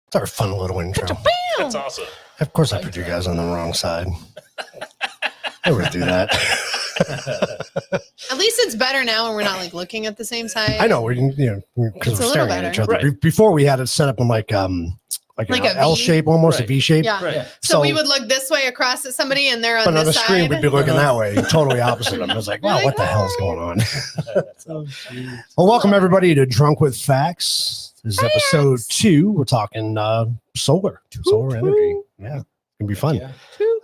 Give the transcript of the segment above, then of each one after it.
It's our fun little intro. That's awesome. Of course, I put you guys on the wrong side. I always do that. At least it's better now when we're not like looking at the same side. I know because we're It's a little staring at better. each other. Right. Before we had it set up in like an a L V? shape, almost a Right. V shape. Yeah. Right. So we would look this way across at somebody, and they're on But on the this screen, side. we'd be looking that way, totally opposite. I was like, wow, You're what the like, hell's "Hi." going on? Well, welcome everybody to Drunk with Facts. This is episode 2. We're talking solar energy. Yeah, it's gonna be fun. Yeah.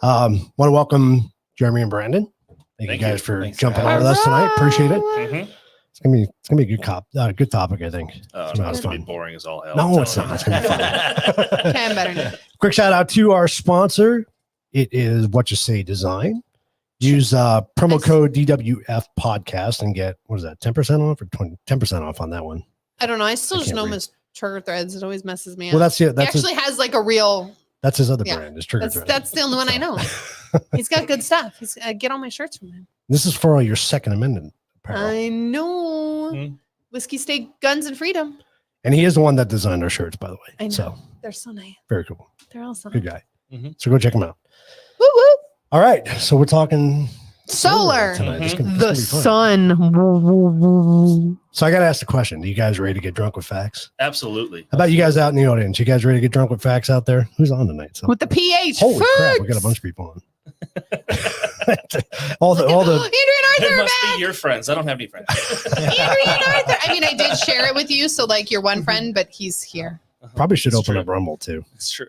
Want to welcome Jeremy and Brandon. Thank you Thank guys you. for Thanks for jumping on having with us tonight. Appreciate it. Mm-hmm. It's gonna be a good topic, I think. It's It's gonna be fun. boring as all hell. No, it's not. It's gonna be fun. Okay, I'm better now. Quick shout out to our sponsor. It is What You Say Design. Use promo code DWF podcast and get, what is that, 10% off or 10% off on that one? I don't know. I still I just can't know him read. as Trigger Threads. It always messes me up. Well, that's it. he That's actually has like a real. that's his other yeah, brand. Is Trigger Thread. That's the only one I know. He's got good stuff. He's get all my shirts from him. This is for all your Second Amendment apparel. I know. Hmm. Whiskey, steak, guns, and freedom. And he is the one that designed our shirts, by the way. I know. So They're so nice. very cool. They're all so Good nice. guy. Mhm. So go check him out. Woo woo. All right. So we're talking Solar. tonight. This Mhm. gonna be fun. sun. So I got to ask the question. Do you guys ready to get drunk with facts? Absolutely. How about you guys out in the audience? You guys ready to get drunk with facts out there? Who's on tonight? So With the PH. holy crap, we got a Facts. bunch of people on. all the Andrew and It Arthur are must back. be your friends. I don't have any friends. Andrew and Arthur. I mean, I did share it with you, so like you're one friend, but he's here. probably should It's open true. up Rumble too. It's true.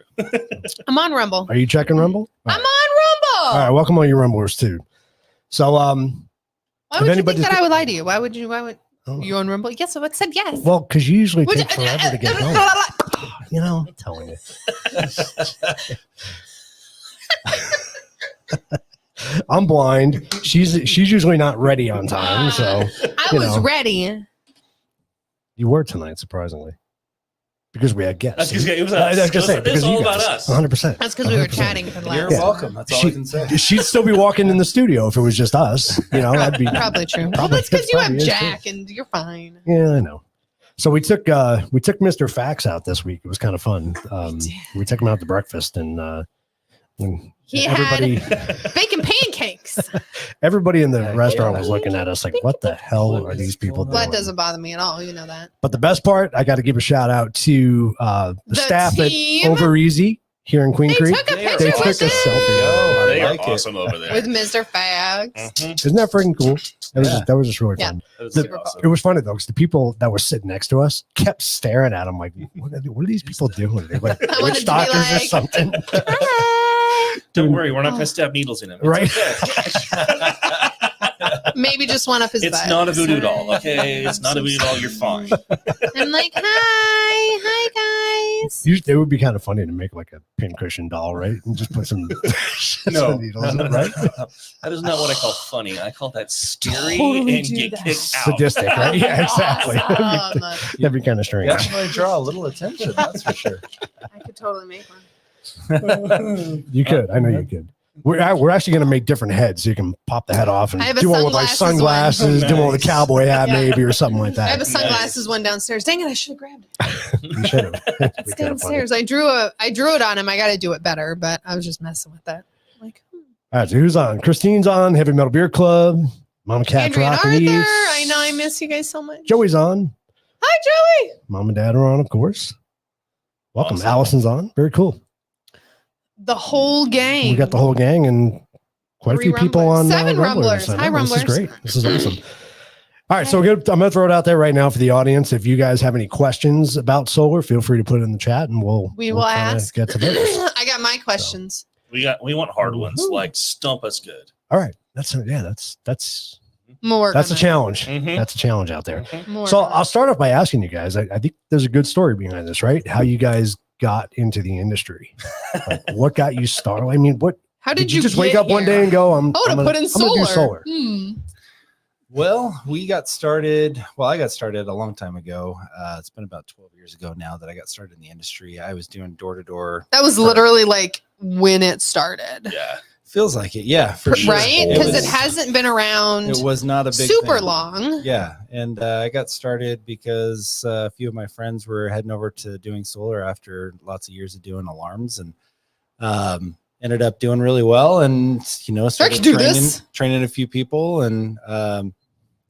I'm on Rumble. Are you checking Rumble? I'm All right. on Rumble. All right, welcome all you Rumblers too. So Why if would you anybody's think that got- I would lie to you? Why would you? oh, You on Rumble? Yes, I said yes. well, because you usually Would take you- forever to get home. You know, I'm telling you. I'm blind. She's usually not ready on time, so I you was know. ready. you were tonight, surprisingly, because we had guests. It was I was us. gonna say It's because all you about guys, us. 100%. That's because we were 100%. chatting for the You're last. Yeah. welcome. That's all I can say. She'd still be walking in the studio if it was just us. You know, I'd be Probably true. Well, Probably- that's because you have probably is, too. Jack, and you're fine. Yeah, I know. So we took Mr. Fax out this week. It was kind of fun. did. We took him out to breakfast, and when He everybody had bacon pancakes. everybody in the Yeah, restaurant yeah. was looking at us like, "What the hell What are is these people going Well, doing?" that doesn't bother me at all. You know that. But the best part, I got to give a shout out to the The staff team. at Over Easy here in Queen They Creek. took a They are picture They with took a us selfie. Yo, They I are like it. awesome over there. with Mr. Fax. Mhm. Isn't that freaking cool? Yeah. That was just really Yeah. fun. That was The- super awesome. It was funny though, because the people that were sitting next to us kept staring at them like, what are these people doing? Are they like I wanted witch to be doctors or like- something? Don't worry, we're not going Oh. to stab needles in him. It's Right. okay. Maybe just one up his butt. It's not a voodoo doll, okay? It's not a voodoo doll. You're fine. I'm like, hi guys. It would be kind of funny to make like a pincushion doll, right? And just put some, some needles in it, right? That is not what I call funny. I call that scary Totally and do get that. kicked out. Sadistic, right? Yeah, exactly. Awesome. That'd be kind of strange. Definitely draw a little attention. That's for sure. I could totally make one. You could. I know you could. We're actually going to make different heads so you can pop the head off and I have a do one with like sunglasses sunglasses, do one with a Nice. cowboy hat Yeah. maybe or something like I have that. a sunglasses one downstairs. Dang it, I should have grabbed it. You should have. It's downstairs. I drew it on him. I got to do it better, but I was just messing with that. Like, All right, so who's on? Christine's on, Heavy Metal Beer Club. Mom Cat's Andrew and rocking Arthur. East. I know I miss you guys so much. Joey's on. Hi, Joey. Mom and Dad are on, of course. Welcome. Awesome. Allison's on. Very cool. The whole gang. We got the whole gang and quite a Three few people Rumblers. on. 7 Rumblers. Rumblers. I Hi, know, This is Rumblers. great. This is awesome. All right, so I'm going to throw it out there right now for the audience. If you guys have any questions about solar, feel free to put it in the chat and we'll We will try to ask. Get to those. I got my questions. We want hard ones, like stump us good. All right, that's More. a challenge. Mhm. That's a challenge out there. More. So I'll start off by asking you guys. I think there's a good story behind this, right? How you guys got into the industry. Like, what got you started? I mean, what How did you just get wake up one here? day and go, I'm Oh, to gonna- put in I'm gonna do solar. Hmm. Well, we got started. Well, I got started a long time ago. It's been about 12 years ago now that I got started in the industry. I was doing door to door That was literally like when it started. Yeah. Feels like it, yeah, for sure. right? It Because it was- hasn't been around It was not a big super thing. long. Yeah, and I got started because a few of my friends were heading over to doing solar after lots of years of doing alarms, and ended up doing really well. And started can do this. training a few people, and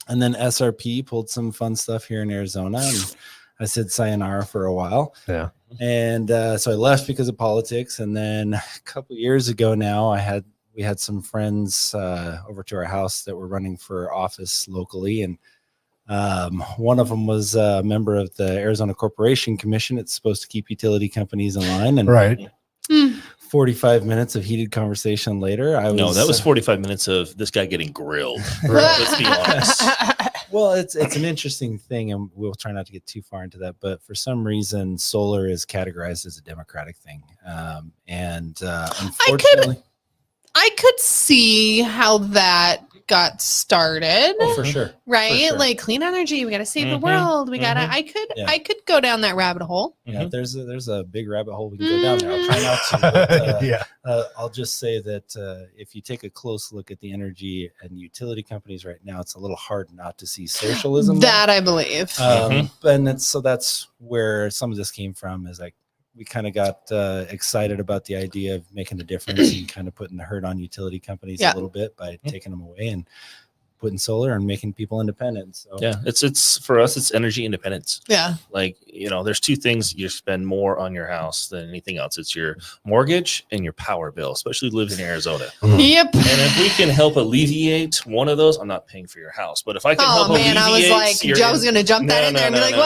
then SRP pulled some fun stuff here in Arizona, and I said sayonara for a while. Yeah. And so I left because of politics, and then a couple years ago now, we had some friends over to our house that were running for office locally, and one of them was a member of the Arizona Corporation Commission. It's supposed to keep utility companies in line, and Right. 45 minutes of heated conversation later, No, that was 45 minutes of this guy getting grilled. Let's be honest. Well, it's an interesting thing, and we'll try not to get too far into that. But for some reason, solar is categorized as a Democratic thing, and unfortunately, I could see how that got started. oh, for sure, Right? sure. Like clean energy, we got to save the Mhm, world. We got to mhm. Yeah. I could go down that rabbit hole. yeah, Mhm. there's a big rabbit hole we can go down there. I'll try not to. But, Yeah. I'll just say that if you take a close look at the energy and utility companies right now, it's a little hard not to see socialism. there. That I believe. And that's where some of this came from. Is like we kind of got excited about the idea of making a difference and kind of putting the hurt on utility companies Yeah. a little bit by taking them away and putting solar and making people independent. So Yeah, it's for us, it's energy independence. Yeah. Like, there's two things you spend more on your house than anything else. It's your mortgage and your power bill, especially living in Arizona. Yep. And if we can help alleviate one of those, I'm not paying for your house, but if I can help Oh man, I was alleviate like, your- Joe's gonna jump that No, in there and no, be like, no, no.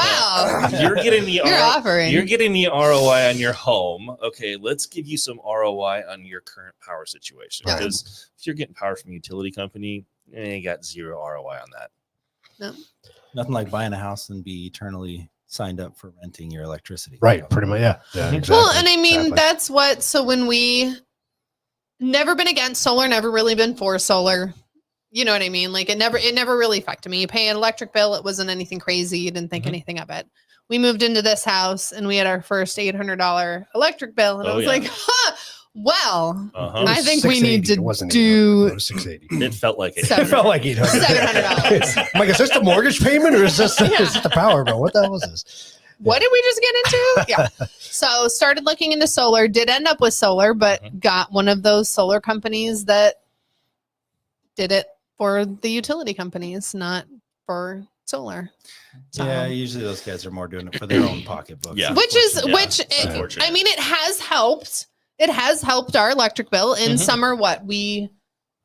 wow, You're getting the you're offering. You're getting the ROI on your home. Okay, let's give you some ROI on your current power situation. Right. Because if you're getting power from a utility company, you got zero ROI on that. nothing like buying a house and be eternally signed up for renting your electricity. Right. Pretty much. Yeah. Yeah. Mhm. Exactly. Well, and I mean, Exactly. that's what, so when we never been against solar, never really been for solar, you know what I mean? Like it never really affected me. You pay an electric bill, it wasn't anything crazy. You didn't think Mhm. anything of it. We moved into this house and we had our first $800 electric bill. And I Oh, was yeah. like, huh, well, Uh-huh. It was I think we need 680. to It wasn't do 800. It was 680. It felt like it. Seven- It felt like 800. $700. I'm like, is this the mortgage payment or is this the, Yeah. is this the power bill? What the hell is this? what did we just get into? Yeah. So started looking into solar, did end up with solar, but Mhm. got one of those solar companies that did it for the utility companies, not for solar. So- Yeah, usually those guys are more doing it for their own pocketbook. Yeah. which is Yeah, which it's it, unfortunate. I mean it has helped. It has helped our electric bill in Mhm. summer. What we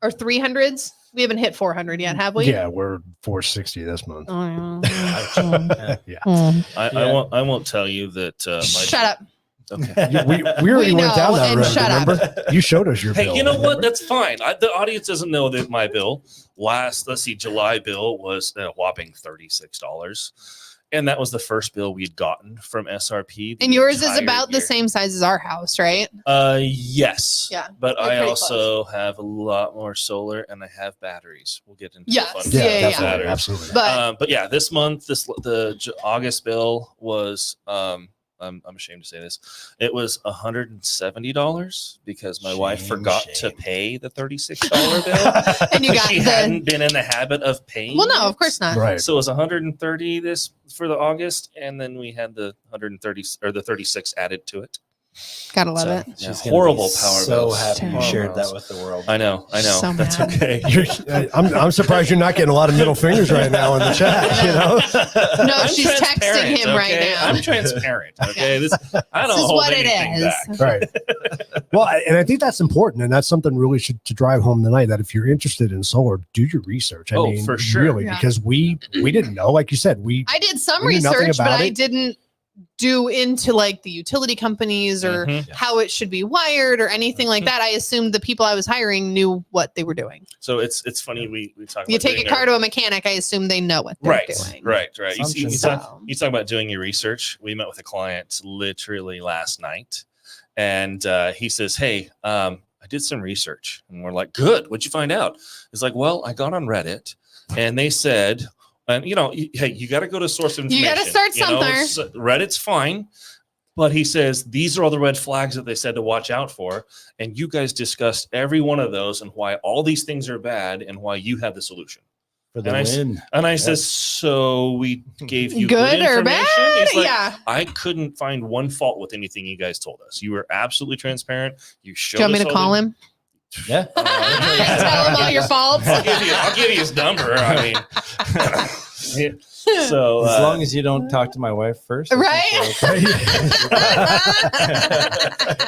are 300s. We haven't hit 400 yet, have we? Yeah, we're 460 this month. Oh, Yeah. I won't tell you that. Shut up. Okay. We already We went down know, that and road. shut up. Remember? You showed us your Hey, bill. you know what? remember? That's fine. The audience doesn't know that my bill July bill was a whopping $36. And that was the first bill we'd gotten from SRP. the And yours is entire about the year. same size as our house, right? Yes. Yeah, But we're I pretty also have a lot more solar and I have batteries. We'll get into Yes. the fun Yeah, Yeah, yeah, yeah. definitely. batteries. Absolutely. But Yeah, this month, August bill was I'm ashamed to say this. It was $170 because my wife Shame, forgot to shame. pay the $36 bill. and you got She the hadn't been in the habit of paying. well, no, it. of course not. Right. So it was 130 this for the August, and then we had the 130 or the 36 added to it. Gotta love So, it. yeah, She's gonna horrible be power So bills. happy you Horrible shared that bills. with the world. I know. So That's mad. okay. I'm surprised you're not getting a lot of middle fingers right now in the chat. You know. No, I'm she's texting transparent, him right okay? now. I'm transparent. Okay, I don't This is hold what it anything is. back. Right. Well, and I think that's important, and that's something really should to drive home tonight. That if you're interested in solar, do your research. I Oh, mean, for sure. really, Yeah. because we didn't know, like you said, I did some We knew nothing research, but about I it. didn't do into like the utility companies or Mhm. how it should be wired or anything like Mhm. that. I assumed the people I was hiring knew what they were doing. So it's funny we talk. You about take a doing car our- to a mechanic, I assume they know what they're right, doing. right. Assumptions. You talk about doing your research. We met with a client literally last night, and he says, "Hey, I did some research," and we're like, "Good. What'd you find out?" It's like, "Well, I got on Reddit, and they said." And hey, you got to go to source of You information. gotta start somewhere. Reddit's fine. But he says, these are all the red flags that they said to watch out for. And you guys discussed every one of those and why all these things are bad and why you have the solution. For the And I win. And I says, so we gave you Good or information? bad? He's like, Yeah. I couldn't find one fault with anything you guys told us. You were absolutely transparent. You Do showed you want me us to all call the- him? Yeah. Tell him all your faults. I'll give you his number. I mean, so As long as you don't talk to my wife first. I think Right? we're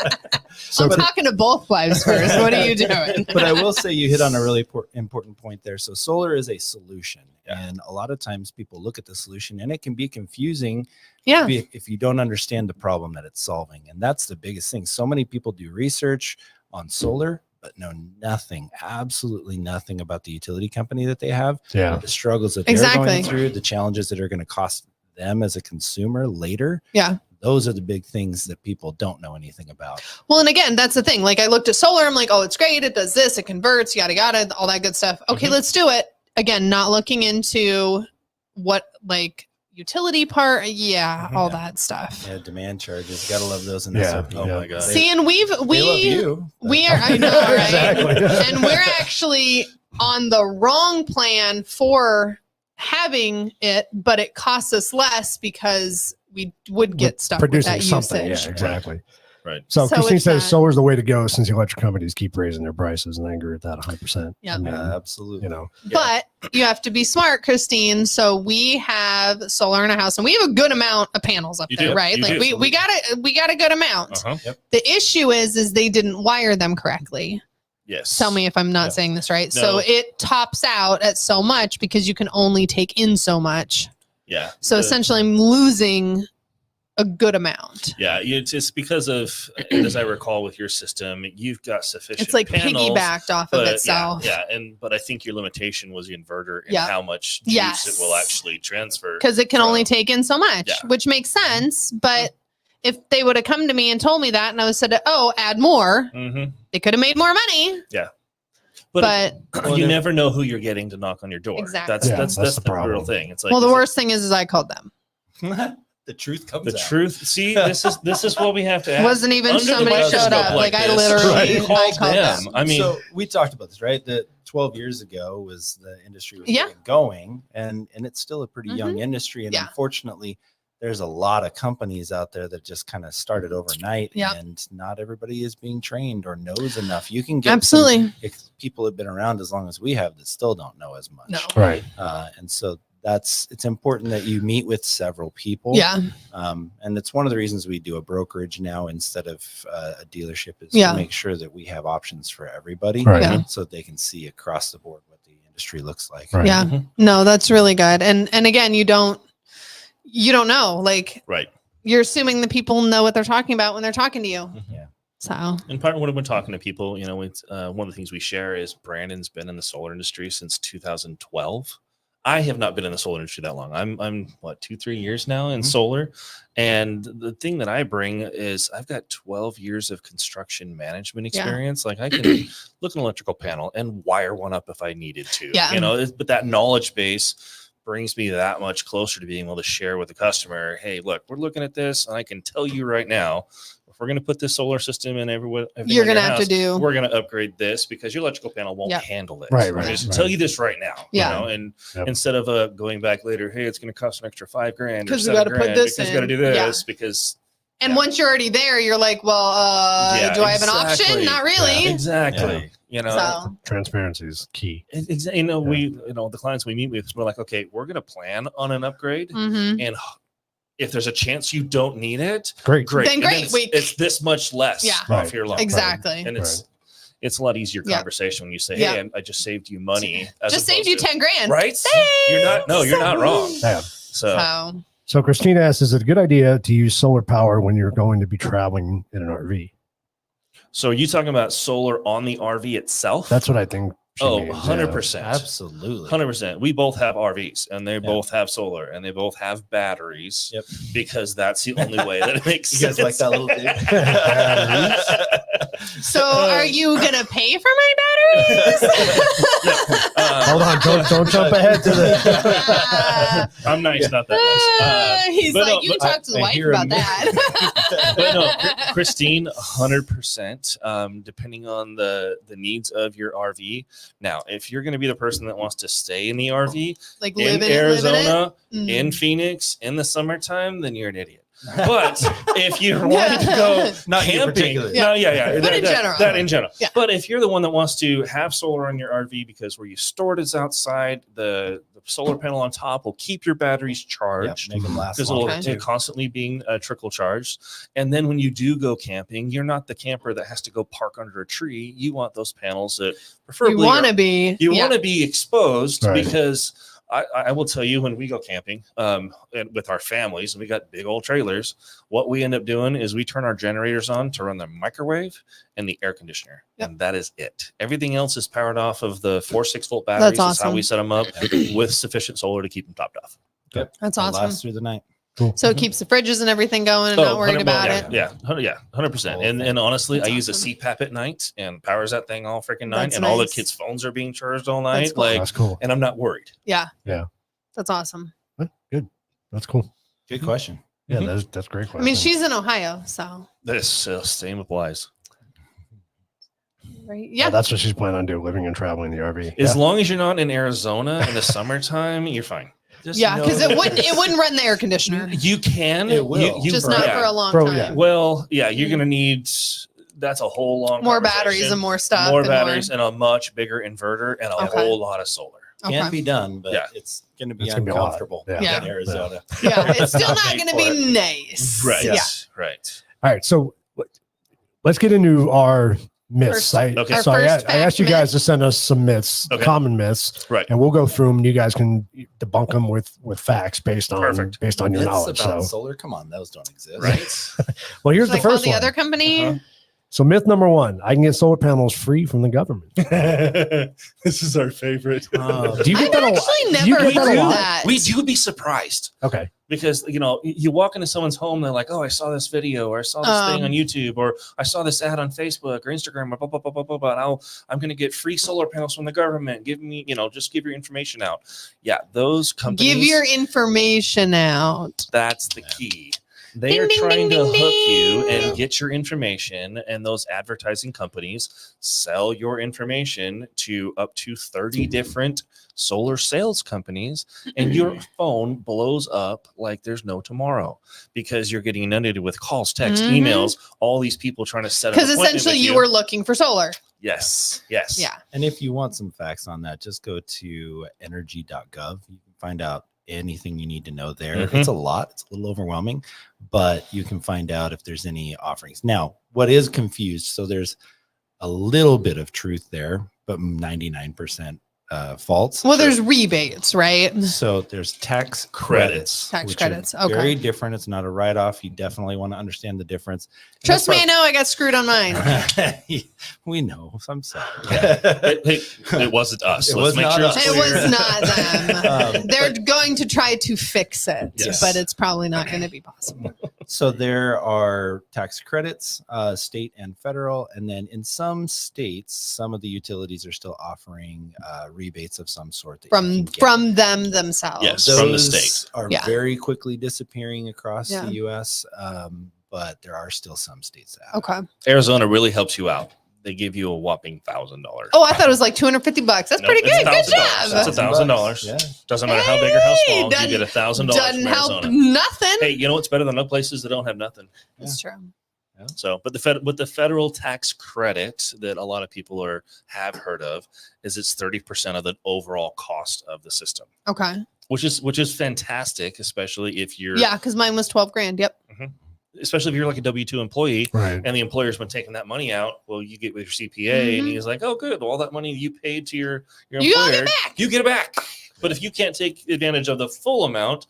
okay. So I'm talking to both wives first. What are you doing? But I will say you hit on a really important point there. So solar is a solution. Yeah. And a lot of times people look at the solution and it can be confusing Yeah. if you don't understand the problem that it's solving. And that's the biggest thing. So many people do research on solar, but know nothing, absolutely nothing about the utility company that they have, yeah. the struggles that they're Exactly. going through, the challenges that are going to cost them as a consumer later. Yeah. Those are the big things that people don't know anything about. Well, and again, that's the thing. Like I looked at solar, I'm like, oh, it's great. It does this, it converts, yada, yada, all that good stuff. Okay, Mhm. let's do it. Again, not looking into what like utility part. Yeah, all that stuff. Yeah, demand charges. Gotta love those in Yeah, SOP. oh my God. See, and They love you. but- we are, I know, right? Exactly. And we're actually on the wrong plan for having it, but it costs us less because we would get stuff with Producing that something. usage. Yeah, exactly. Right. So, So Christine it's says not- solar's the way to go since the electric companies keep raising their prices, and I agree with that 100%. Yep. I mean, Absolutely. you know, But you have to be smart, Christine. So we have solar in our house, and we have a good amount of panels up You there, do. right? You Like do. we got a good amount. Uh-huh. The issue is they didn't wire them correctly. Yes. Tell me if I'm not Yeah. saying this right. No. So it tops out at so much because you can only take in so much. Yeah. So The- essentially, I'm losing a good amount. Yeah, it's because of, as I recall, with your system, you've got sufficient. It's like panels, piggybacked off of but itself. Yeah, but I think your limitation was the inverter and Yeah. how much juice Yes. it will actually transfer. Because it can only from- take in so much, Yeah. which makes sense. But if they would have come to me and told me that, and I would said, "Oh, add more," Mhm. they could have made more money. But, But you never know who you're getting to knock on your door. Exactly. That's Yeah, that's that's the the real problem. thing. It's like well, the is it- worst thing is I called them. The truth comes The out. truth. See, this is what we have to It ask. wasn't even Under the somebody showed microscope up. Like I this, literally Right. I call called them. them. I mean, so we talked about this, right? That 12 years ago was the industry was Yeah. getting going, and it's still a pretty young industry. And Yeah. unfortunately, there's a lot of companies out there that just kind of started overnight, Yeah. and not everybody is being trained or knows enough. You can get some- Absolutely. if people have been around as long as we have that still don't know as much. No. right. And so it's important that you meet with several people. Yeah. And it's one of the reasons we do a brokerage now instead of a dealership is Yeah. to make sure that we have options for everybody, Right. Yeah. so they can see across the board what the industry looks like. Right. Yeah. Mhm. No, that's really good. And again, you don't know. Like right. you're assuming the people know what they're talking about when they're talking to you. Yeah. So And part of what I've been talking to people, it's one of the things we share is Brandon's been in the solar industry since 2012. I have not been in the solar industry that long. I'm what 2-3 years now in solar, and the thing that I bring is I've got 12 years of construction management Yeah. experience. Like I can look at an electrical panel and wire one up if I needed to. Yeah. But that knowledge base brings me that much closer to being able to share with the customer. Hey, look, we're looking at this, and I can tell you right now, if we're going to put this solar system in everything you're on your gonna have to house, do we're going to upgrade this because your electrical panel won't Yep. handle it. Right, I'm right, just right. tell you this right now. Yeah. And Yep. instead of going back later, hey, it's going to cost an extra $5,000 or because we got to put $7,000 this because you got to in. do this because And Yeah. once you're already there, you're like, well, Yeah, do I have an exactly. option? Not really. exactly. So Transparency is key. The clients we meet with, we're like, okay, we're going to plan on an upgrade, mhm. and if there's a chance you don't need it, Great. great. Then And great. it's this much less Yeah. off Right. your loan. Exactly. And it's a lot easier Yeah. conversation when you say, Yeah. hey, I just saved you money. as Just saved opposed you to- 10 grand. Right? You're not wrong. Yeah. So So So Christina asks, is it a good idea to use solar power when you're going to be traveling in an RV? are you talking about solar on the RV itself? That's what I think. she Oh, means, 100%. Absolutely. 100%. We both have RVs and they both have solar and they both have batteries. Yep. Because that's the only way that it makes You guys sense. like that little dig? so are you gonna pay for my batteries? Hold on, don't jump ahead to the. I'm nice, not that nice. He's but like, no, you but talk to the I wife hear about him. that. But no, Christine, 100%. Depending on the needs of your RV. Now, if you're going to be the person that wants to stay in the RV Like in live in Arizona, it, live in it. in Phoenix, in the summertime, then you're an idiot. But if you're wanting to go Not you camping, particularly. no, yeah, But in general. that in general. Yeah. But if you're the one that wants to have solar on your RV because where you store it is outside, the solar panel on top will keep your batteries Yep, charged. make them last Because it'll longer Okay. too. constantly being trickle charged. And then when you do go camping, you're not the camper that has to go park under a tree. You want those panels that preferably You want to be. you yeah. want to be exposed Right. because I will tell you when we go camping and with our families and we got big old trailers, what we end up doing is we turn our generators on to run the microwave and the air conditioner. Yep. And that is it. Everything else is powered off of the 4 6-volt batteries. That's how we set them up with sufficient solar to keep them topped off. That's It'll awesome. last through the night. So it keeps the fridges and everything going and not worried 100 about yeah, it. Yeah, 100%. And honestly, That's I use a awesome. CPAP at night and powers that thing all freaking night. That's And all the nice. kids' phones are being charged all That's night. cool. Like, That's cool. and I'm not worried. Yeah. Yeah. That's awesome. Good. That's cool. Good question. Yeah, Mhm. that's a great I question. mean, she's in Ohio, so This same applies. right. Yeah, Yeah. that's what she's planning on doing, living and traveling in the RV. As long as you're not in Arizona in the summertime, you're fine. Just Yeah, know because that- it wouldn't run the air conditioner. You can. It will. Just not yeah. for a long Bro, time. yeah. Well, yeah, you're gonna need. That's a whole long. More batteries conversation. and more stuff. More and batteries and a much bigger inverter and a Okay. whole lot of solar. Can Okay. be done, but Yeah. it's going to be It's gonna be a lot. uncomfortable Yeah. in Arizona. Yeah, it's still not Made going to for be nice. Right. Yeah. Right. All right, so let's get into our myths. First- Okay. Our So first I asked you fact guys to send us some myths, Okay. common myths, Right. and we'll go through them. And you guys can debunk them with facts based on Perfect. based on your Myths knowledge. about So, solar, come on, those don't exist. Right. well, here's Like the first the one. other company. Uh-huh. So, myth number one: I can get solar panels free from the government. This is our favorite. Do you I've get that a lot? actually Do you never get that a heard lot? that. We do be surprised. Okay. Because you walk into someone's home, they're like, "Oh, I saw this video, or I saw this thing on YouTube, or I saw this ad on Facebook or Instagram, or blah blah blah blah blah blah. And I'm going to get free solar panels from the government. Give me, just give your information out." Yeah, those companies. Give your information out. That's the key. They Ding, are ding, trying ding, to ding, hook you ding. and get your information, and those advertising companies sell your information to up to 30 different solar sales companies, and your phone blows up like there's no tomorrow because you're getting inundated with calls, texts, Mhm. emails, all these people trying to set up. Because essentially you were looking for solar. Yes. Yeah. And if you want some facts on that, just go to energy.gov. You can find out anything you need to know there. Mhm. It's a lot, it's a little overwhelming, but you can find out if there's any offerings. Now, what is confused? So there's a little bit of truth there, but 99% false. Well, there's rebates, right? So there's tax Credits. credits. Tax which are credits, okay. Very different. It's not a write-off. You definitely want to understand the difference. And Trust me, that's I know I got screwed on mine. prob- we know. I'm sorry. It wasn't us. It Let's was make not sure us. it's It clear. was not them. Um, They're going to try to fix it, Yes. but it's probably not going to be possible. So there are tax credits, state and federal, and then in some states, some of the utilities are still offering rebates of some sort that you can get. From them themselves. Yes. from the Those state. are Yeah. very quickly disappearing across Yeah. the U.S., but there are still some states that have it. Okay. Arizona really helps you out. They give you a whopping $1,000. Oh, I thought it was like $250. That's Nope, pretty it's good. Good $1,000. job. It's $1,000. Yeah. Doesn't matter how big or how Hey, small, you get $1,000 Doesn't from help Arizona. nothing. Hey, you know what's better than other places that don't have nothing? That's true. So, but with the federal tax credit that a lot of people have heard of is it's 30% of the overall cost of the system, Okay. which is fantastic, especially if you're Yeah, because mine was 12 grand. Yep. especially if you're like a W-2 employee Right. and the employer's been taking that money out. Well, you get with your CPA and Mhm. he's like, "Oh, good. Well, all that money you paid to your You all employer, get back. you get it back." But if you can't take advantage of the full amount,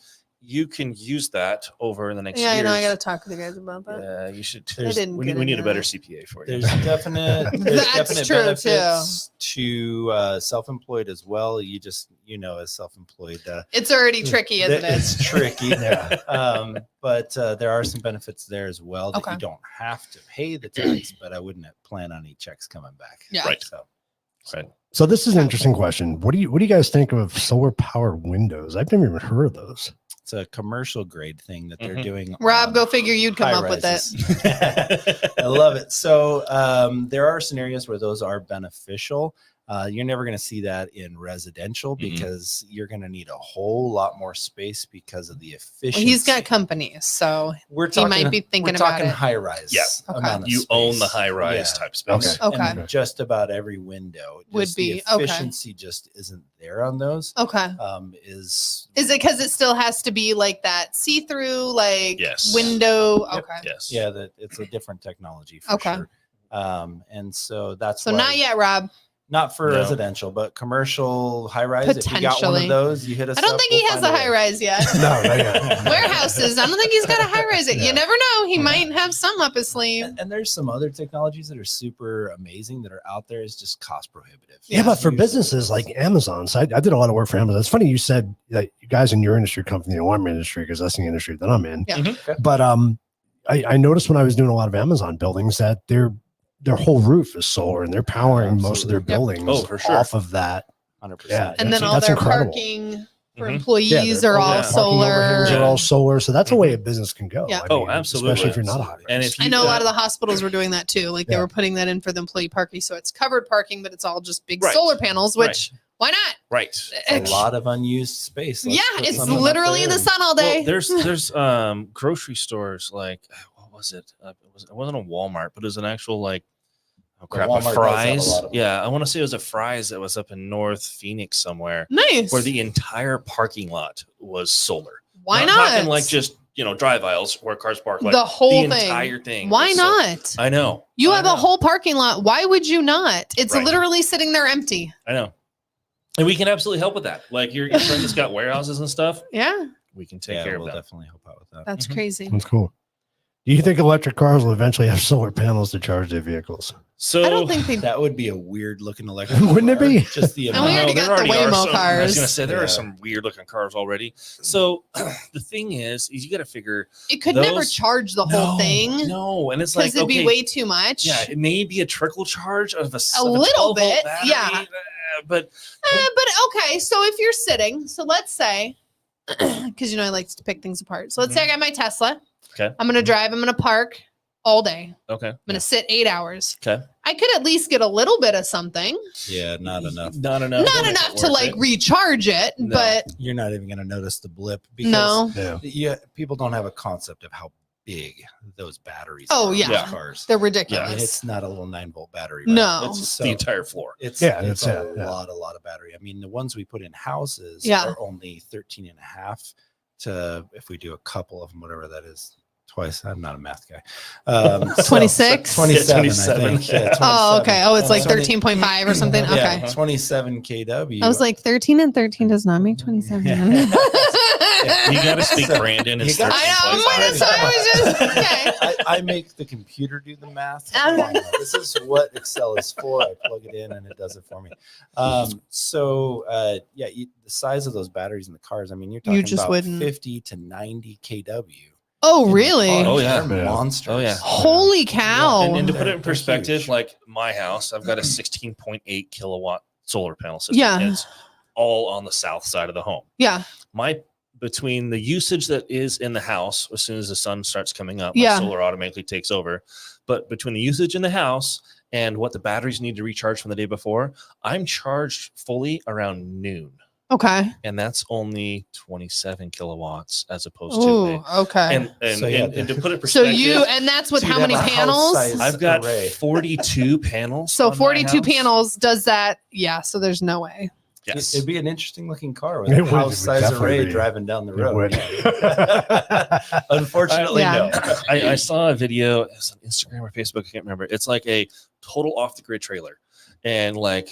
you can use that over the next Yeah, I know. I years. got to talk with you guys about that. Yeah, you should. I didn't We get need a into better that. CPA for you. There's definite, That's true, benefits to self-employed as well. You just, as self-employed, It's already tricky, isn't it? it's tricky. Yeah. But there are some benefits there as well that Okay. you don't have to pay the tax, but I wouldn't plan on any checks coming back. Yeah. Right. So Right. So this is an interesting question. What do you guys think of solar powered windows? I've never even heard of those. It's a commercial grade thing that they're doing. Rob, on go figure you'd come high up with it. rises. I love it. So there are scenarios where those are beneficial. You're never going to see that in residential because you're going to need a whole lot more space because of the Well, efficiency. he's got companies, so We're he talking, might be thinking we're about talking it. high rise. Yeah. Okay. amount of You own the space. high rise Yeah. type space. Okay. Okay. And just about every window Would just the be, okay. efficiency just isn't there on those. Okay. Is Is it because it still has to be like that see-through, like Yes. window? Yep. Okay. Yes. yeah, that it's a different technology for Okay. sure. And so that's So why, not yet, Rob. not for No. residential, but commercial high rise. If you got one Potentially. of those, you hit us. I don't up, think we'll he has find a way. high rise yet. No, not yet. Warehouses. I don't think he's got a high rise yet. Yeah. You never know. He might have some up his sleeve. And there's some other technologies that are super amazing that are out there. It's just cost prohibitive. Yeah, but for Usually- businesses like Amazon, so I did a lot of work for Amazon. It's funny you said that you guys in your industry come from the alarm industry because that's the industry that I'm in. Yeah. Mhm. But I noticed when I was doing a lot of Amazon buildings that their whole roof is solar and they're powering most of their Absolutely. buildings Oh, for sure. off of that. 100%. Yeah. And then That's- all that's their incredible. parking for Mhm. employees their are all parking parking solar. overhangs are all solar. So that's a way a business can go. Yeah. Oh, absolutely. Especially if you're not a high rise. And if I you- know a lot of the hospitals were doing that too. Like they Yeah. were putting that in for the employee parking. So it's covered parking, but it's all just big Right. solar panels, which why not? Right. It's a lot of unused space. Let's Yeah, put it's something up literally in there the and- sun all day. Well, there's grocery stores like what was it? It wasn't a Walmart, but it was an actual like oh crap, Walmart a does have a Fry's. lot of them. Yeah, I want to say it was a Fry's that was up in North Phoenix somewhere, Nice. where the entire parking lot was solar. Why Not not? talking like just drive aisles where cars park. Like the whole the thing. entire thing. Why was solar. not? I know. You I have know. a whole parking lot. Why would you not? It's Right. literally sitting there empty. I know. And we can absolutely help with that. Like your friend that's got warehouses and stuff, Yeah, we can take Yeah, care we'll of that. definitely help out with that. that's Mhm. crazy. That's cool. Do you think electric cars will eventually have solar panels to charge their vehicles? So I don't think they. That would be a weird looking electric. Wouldn't it car. be? Just the And we amount. already there got the are Waymo some- I was cars. gonna say there Yeah. are some weird looking cars already. So the thing is you got to figure It could never those- charge the whole thing No, and it's because like it'd be okay, way too much. yeah, it may be a trickle charge of a little 12-volt bit, battery, yeah. But But okay, so if you're sitting, so let's say, because I like to pick things apart. So let's say I got my Tesla. Okay. I'm gonna drive. I'm gonna park all day. okay, I'm gonna sit 8 hours. okay, I could at least get a little bit of something. Yeah, not enough. not enough, Not to make enough it to worth like it. recharge it, No. but You're not even going to notice the blip because no, Yeah. yeah, people don't have a concept of how big those batteries Oh, are on yeah. those cars. they're I mean, ridiculous. it's not a little 9-volt battery. Right? No. It's So- the entire floor. It's Yeah, it's that's a it, yeah. lot of battery. I mean, the ones we put in houses Yeah. are only 13 and a half to if we do a couple of them, whatever that is, twice. I'm not a math guy. 26? 27, 27. I think. Yeah, Oh, okay. Oh, it's like 20 13.5 or something. Yeah, Okay. 27 kW. I was like 13 and 13 does not make 27. You got to speak Brandon. You It's gotta- I know. That's why I was just okay. I make the computer do the math. Um, This is what Excel is for. I plug it in and it does it for me. The size of those batteries in the cars. I mean, you're talking just about wouldn't. 50 to 90 kW. Oh, in the really? cars. Oh, yeah. They're Yeah. monsters. Oh, yeah. Holy cow. And to put it They're in perspective, huge. like my house, I've got a 16.8 kilowatt solar panel system. Yeah. And it's all on the south side of the home. Yeah. Between the usage that is in the house, as soon as the sun starts coming up, Yeah. my solar automatically takes over. But between the usage in the house and what the batteries need to recharge from the day before, I'm charged fully around noon. Okay. And that's only 27 kilowatts as opposed to Ooh, okay. and So, yeah, and to put it in So perspective, and that's with So how you'd many have a house panels? size I've got array. 42 panels. So on my 42 house. panels does that. Yeah. So there's no way. Yes. It'd be an interesting looking car with It a would. house It would size definitely array be. driving down the It road. would. Unfortunately, Yeah. no. I saw a video, it's on Instagram or Facebook, I can't remember. It's like a total off the grid trailer. And like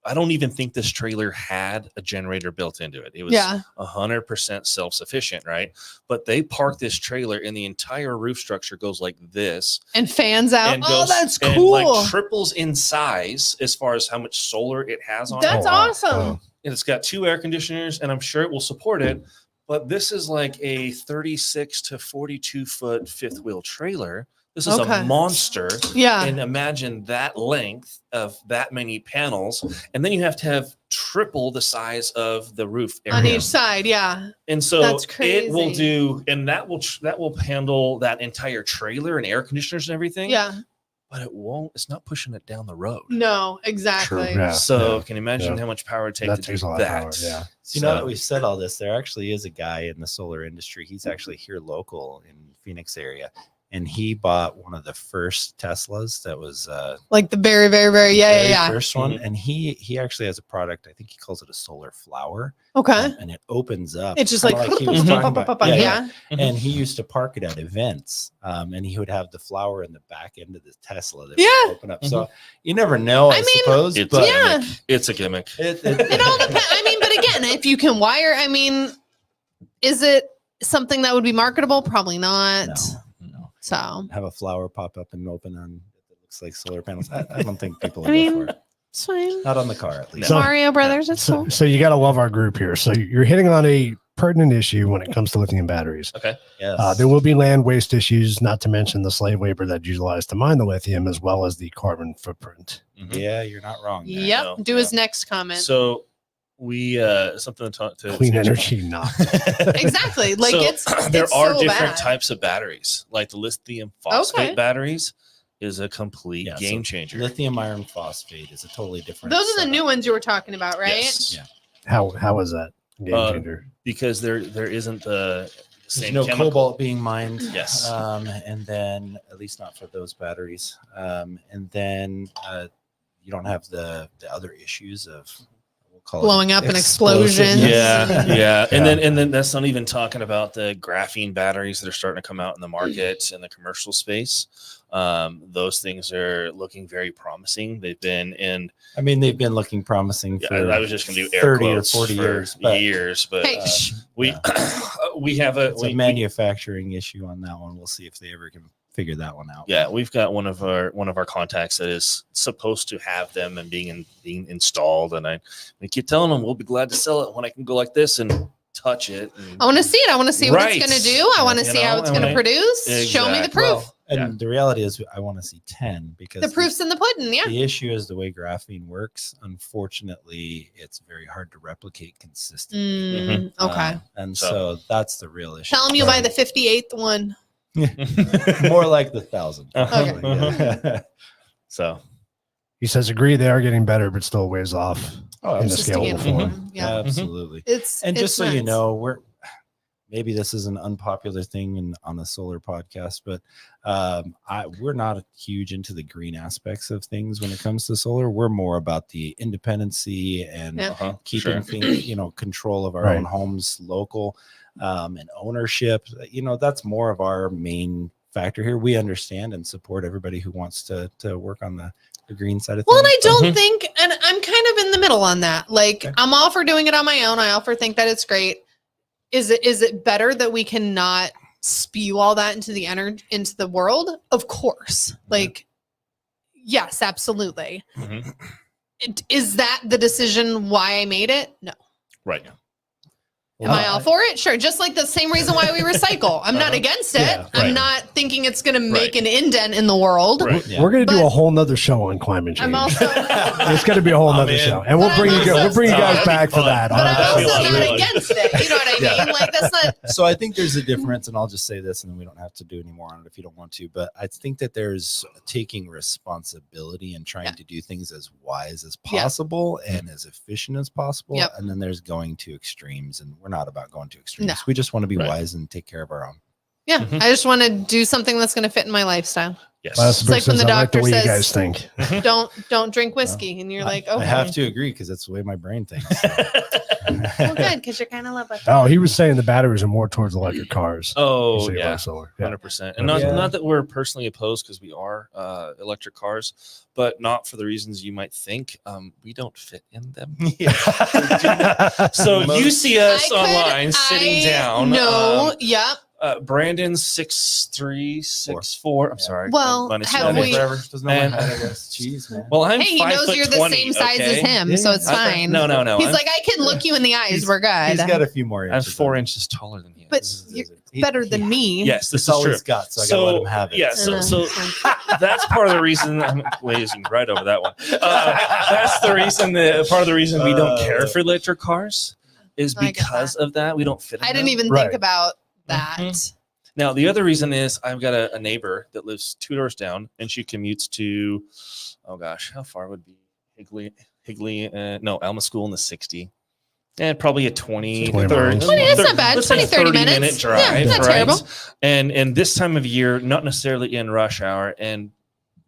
I don't even think this trailer had a generator built into it. It was Yeah. 100% self-sufficient, right? But they park this trailer and the entire roof structure goes like this. And fans out. And Oh, goes, that's and cool. like triples in size as far as how much solar it has on it. That's Oh, wow. awesome. Wow. And it's got 2 air conditioners, and I'm sure it will support it. But this is like a 36 to 42 foot fifth wheel trailer This is Okay. a monster. Yeah. And imagine that length of that many panels. And then you have to have triple the size of the roof area. On each side. Yeah. And so That's it will crazy. do, and that will handle that entire trailer and air conditioners and everything. Yeah. But it won't, it's not pushing it down the road. No, exactly. Yeah, So yeah. can you imagine Yeah. how much power it takes That to takes do a lot that? of power. Yeah. So, now that we've said all this, there actually is a guy in the solar industry. He's actually here local in Phoenix area, and he bought one of the first Teslas that was Like the very, very, very, yeah. first one, Mhm. and he actually has a product. I think he calls it a solar flower, Okay. and it opens up. It's just kinda like, he was talking about. yeah. And he used to park it at events, and he would have the flower in the back end of the Tesla that Yeah. would open up. So you never know, I mean, suppose. It's But a yeah. gimmick. It's a gimmick. It all depends. I mean, but again, if you can wire, I mean, is it something that would be marketable? Probably not. no. So, Have a flower pop up and open on it looks like solar panels. I don't think people would I mean, go for it. it's fine. Not on the car, at least. So- Mario Brothers, it's So, cool. so you got to love our group here. So you're hitting on a pertinent issue when it comes to lithium batteries. Okay. Yes. There will be land waste issues, not to mention the slave labor that's utilized to mine the lithium, as well as the carbon footprint. Mhm. Yeah, you're not wrong. there. Yep. know, Do his next comment. So we something to talk to Clean energy, not. Exactly. Like So, it's there it's are so different bad. types of batteries, like the lithium phosphate Okay. batteries is a complete Yeah, so game changer. Lithium iron phosphate is a totally different. Those are the setup. new ones you were talking about, right? Yes. Yeah. How is that game Uh, changer? Because there isn't the There's same no chemical. cobalt being mined. Yes. And then at least not for those batteries. And then you don't have the other issues of we'll call Blowing it up and explosiveness. explosions. Yeah, yeah, and Yeah. then that's not even talking about the graphene batteries that are starting to come out in the market in the commercial space. Those things are looking very promising. They've been in. I mean, they've been looking promising Yeah, for I was just going to do air 30 or quotes 40 for years, but Hey, shh. we yeah. we have a it's a manufacturing issue on that one. We'll see if they ever can figure that one out. yeah, we've got one of our contacts that is supposed to have them and being installed, and we keep telling them we'll be glad to sell it when I can go like this and touch it. And, I want to see it. I want to see what Right. it's going to do. I want to You see how know, it's and going to when produce. Show me the Exactly. proof. Well, And yeah. the reality is, I want to see 10 because The proof's in the pudding. Yeah. the issue is the way graphene works. Unfortunately, it's very hard to replicate consistently. Mm, okay. And So- so that's the real issue. Tell him you buy the 58th one. More like the 1,000. Okay. Yeah. So He says, agree, they are getting better, but still a ways off. Oh, In the Just to scalable get form. one. Yeah. Absolutely. It's And just it's so you nuts. know, maybe this is an unpopular thing on the solar podcast, but we're not huge into the green aspects of things when it comes to solar. We're more about the independency and Yeah. keeping sure. things, control of our Right. own homes local, and ownership. That's more of our main factor here. We understand and support everybody who wants to work on the green side of Well, and things. I don't Mhm. think, and I'm kind of in the middle on that. Like, Okay. I'm all for doing it on my own. I all for think that it's great. Is it better that we cannot spew all that into the world? Of course. Like, yes, absolutely. Mhm. Is that the decision why I made it? No. right. Am I all for it? Sure. Just like the same reason why we recycle. I'm not Uh-huh. against it. Yeah, I'm right. not thinking it's going to make Right. an indent in the world. Right. Yeah. We're going to do But- a whole nother show on climate change. I'm also, It's going to be a whole I'm nother in. show, and we'll But bring I'm you guys. also- We'll bring you Oh, guys that'd be back for fun. that. but I'm that'd be also a lot of not fun. against it. You know what I Yeah. mean? Like, that's not. So I think there's a difference, and I'll just say this, and then we don't have to do any more on it if you don't want to. But I think that there's taking responsibility and trying Yeah. to do things as wise as Yeah. possible and as efficient as possible. Yep. And then there's going to extremes, and we're not about going to extremes. No. We just want to be Right. wise and take care of our own. Yeah, Mhm. I just want to do something that's going to fit in my lifestyle. Yes. Last It's like when says, the I like the doctor way you says- guys think. Don't drink whiskey, and you're like, oh, I have to agree because that's the way my brain thinks. well, good, because you're kind of love with. Oh, he was saying the batteries are more towards electric cars. Oh So you yeah. like solar. Yeah. 100%. And not, Yeah. not that we're personally opposed because we are electric cars, but not for the reasons you might think. We don't fit in them. So you see us online sitting down. No, yep. Brandon 6'3", 6'4". I'm sorry. Well, minus have your we- age. Doesn't know And- my height, I guess. Jeez, man. Well, I'm Hey, he 5 knows foot you're the 20, same size as okay? him, so it's Okay. fine. No. He's I'm, like, I can look you in the eyes. We're good. He's got a few more I'm inches. 4 on him. inches taller than he But is. you're, better than me. Yes, this It's is all true. he's got, so I gotta let him have it. Yeah, so that's part of the reason I'm glazing right over that one. That's the reason part of the reason we don't care for electric cars is I get because of that. We don't fit in I didn't them. even Right. think about that. Mhm. Now, the other reason is I've got a neighbor that lives 2 doors down, and she commutes to, oh gosh, how far would be Alma School in the 60. And probably a 20, 20 30, miles. 20, that's not bad. let's say 20, 30 30-minute minutes. drive, Yeah, not right? terrible. And this time of year, not necessarily in rush hour, and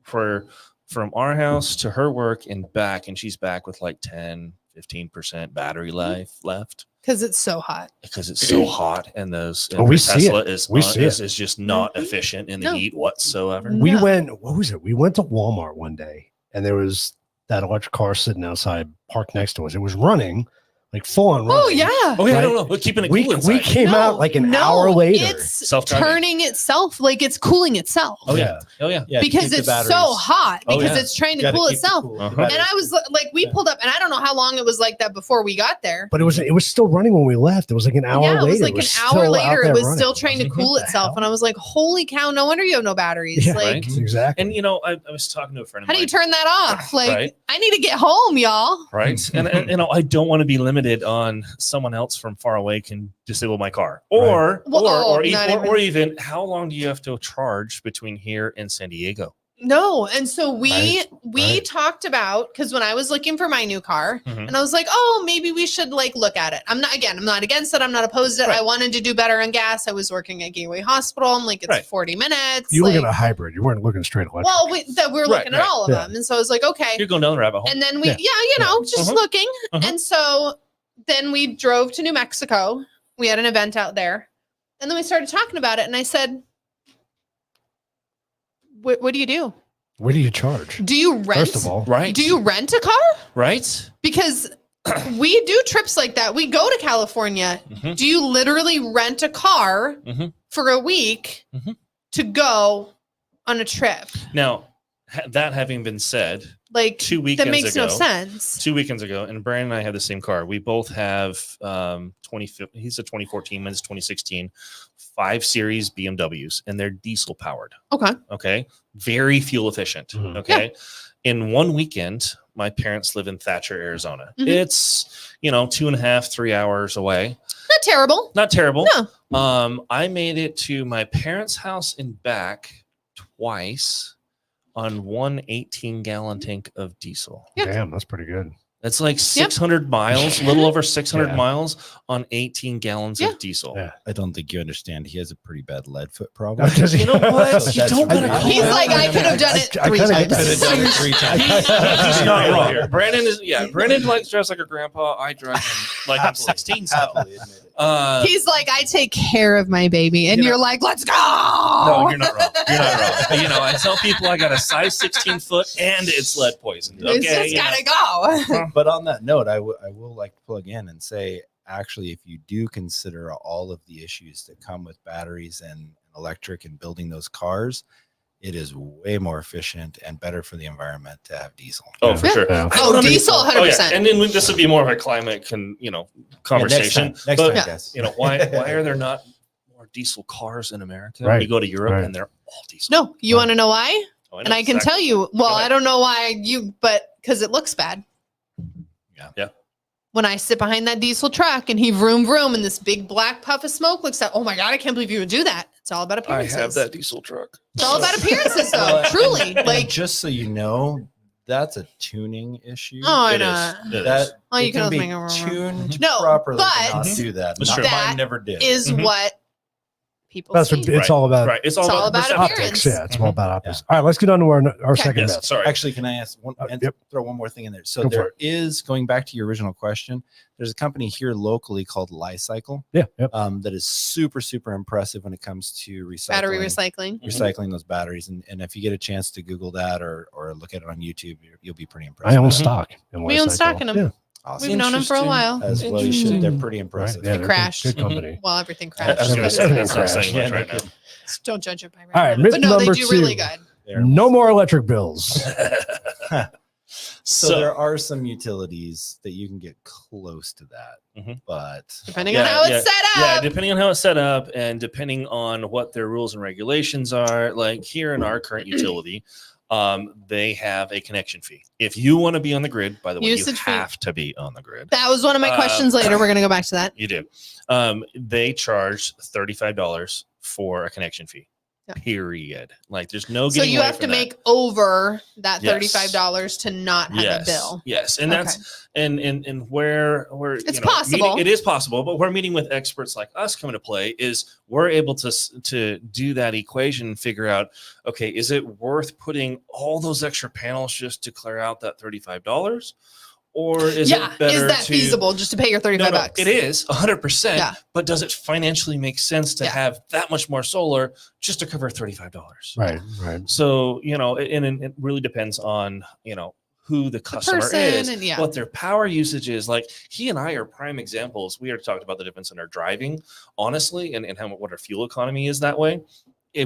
from our house to her work and back, and she's back with like 10-15% battery life left Because it's so hot. because it's so hot, and those Oh, we see Tesla it. is We not- see it. is just not Mhm. efficient in the No. heat whatsoever. We No. went, what was it? We went to Walmart one day and there was that electric car sitting outside parked next to us. It was running, like full on running. Oh, yeah. Oh yeah, I Right. don't know. We're keeping it We, cool we inside. came out like an hour later. It's Self-driving. turning itself, like it's cooling itself. Oh yeah. Oh yeah. Yeah, to because keep the it's so batteries- hot. Oh, Because yeah. it's trying to gotta cool keep the itself. the Uh-huh. batteries. And I was like, we pulled up, and I don't know how long it was like that before we got there. But it was still running when we left. It was like an hour Yeah, later. it was like an still hour out later. there It was running. still trying to I was like, cool what the itself. hell? And I was like, holy cow, no wonder you have no batteries. Yeah, like, right. Exactly. And you know, I was talking to a friend of how do mine. you turn that off? Like, Right. I need to get home, y'all. Right. And you know, I don't want to be limited on someone else from far away can disable my car. Or Well, or not even how long do you have to charge between here and San Diego? No. And so we right. talked about, because when I was looking for my new car, Mhm. and I was like, oh, maybe we should like look at it. I'm not against it. I'm not opposed to it. Right. I wanted to do better on gas. I was working at Gateway Hospital. I'm like, it's Right. 40 minutes. You were like, looking at a hybrid. You weren't looking straight electric. well, we were Right, looking at right. all of Yeah. them. And so I was like, okay. You're going down the rabbit hole. And then we, Yeah. you know, just Mhm. looking. Mhm. And so then we drove to New Mexico. We had an event out there. And then we started talking about it. And I said, what do you do? Where do you charge? Do you rent? First of all, Right. Do you rent a car? Right. Because we do trips like that. We go to California. Mhm. Do you literally rent a car Mhm. for a week Mhm. to go on a trip? Now, that having been said, Like, 2 that weekends makes ago, no sense. 2 weekends ago, and Brandon and I have the same car. We both have 2015. He's a 2014, mine's 2016, 5 Series BMWs, and they're diesel powered. Okay. Okay, very fuel efficient. Mhm. Okay, in one weekend, my parents live in Thatcher, Arizona. Mhm. It's 2.5, 3 hours away. Not terrible. Not terrible. No. I made it to my parents' house and back twice on one 18-gallon tank of diesel. Yeah. damn, that's pretty good. That's like 600 miles, a little over 600 Yeah. miles on 18 gallons Yeah. of diesel. Yeah. I don't think you understand. He has a pretty bad lead foot problem. You know what? So You that's don't gotta really- call He's it like, out. I could have done it I 3 kinda I get times. could have done it 3 times. He's not Yeah. wrong. Brandon is, Brandon likes to dress like a grandpa. I dress like I'm 16 still. Happily admit it. He's like, I take care of my baby. And You know- you're like, let's go. No, you're not wrong. You're not wrong. But, I tell people I got a size 16 foot and it's lead poisoned. It's Okay. just gotta go. But on that note, I will like to plug in and say, actually, if you do consider all of the issues that come with batteries and electric and building those cars, it is way more efficient and better for the environment to have diesel. Oh, for sure. Yeah. Oh, diesel, 100%. Oh, yeah. And then this would be more of a climate conversation. Next but, time, guys. why are there not more diesel cars in America? Right. You go to Europe Right. and they're all diesel. No, you want to know why? Oh, And I can tell you, well, Go ahead. I don't know why but because it looks bad. Yeah. When I sit behind that diesel truck and he vroom vroom and this big black puff of smoke looks like, oh my God, I can't believe you would do that. It's all about I appearances. have that diesel truck. It's all about appearances, though. Well, Truly. and Like, just so you know, that's a tuning issue. oh, I It know. is. It is. That Oh, you it can can always be make it wrong. tuned No, properly but- to not do that. That's Not- true. Mine That never did. is Mhm. what people That's see. what, it's all about. Right. It's all It's all about, about perception. appearance. Yeah, it's all about optics. All right, let's get on to our Okay. second Yes. best. Sorry. Actually, can I ask one and Yep. throw one more thing in there? So Go for there is, going back to your original question, there's a company here locally called Li-Cycle Yeah, yep. that is super, super impressive when it comes to recycling. Battery recycling. Recycling those batteries. And if you get a chance to Google that or look at it on YouTube, you'll be pretty impressed. I own with it. stock. in We own Li-Cycle. stock in them. Yeah, Awesome. We've known them for a while. As well, you should. They're pretty right. impressive. Yeah, It they're crashed. Good company. Well, everything I was crashed. going to say Everything that's not crashed. saying much right now. Don't judge it by right All right, now. myth But no, they number do really 2. good. They're- No more electric bills. So there are some utilities that you can get close to that, Mhm. but Depending on how it's set Yeah, up. depending on how it's set up and depending on what their rules and regulations are. Like here in our current utility, they have a connection fee. If you want to be on the grid, by the way, Usage you fee. have to be on the grid. That was one of my questions later. We're going to go back to that. You do. They charge $35 for a connection fee. Yeah. Period. Like there's no So getting you away have to from that. make over that Yes. $35 to not have a bill. Yes, and that's and where It's you know, possible. it is possible, but where meeting with experts like us come into play is we're able to do that equation and figure out, okay, is it worth putting all those extra panels just to clear out that $35, or is it better is that to feasible just to pay your 35 bucks? It is 100%. Yeah. But does it financially make sense to Yeah. have that much more solar just to cover $35? Right. So, you know, and it really depends on, you know, who the customer person is, and yeah. what their power usage is. Like he and I are prime examples. We already talked about the difference in our driving, honestly, and how what our fuel economy is that way.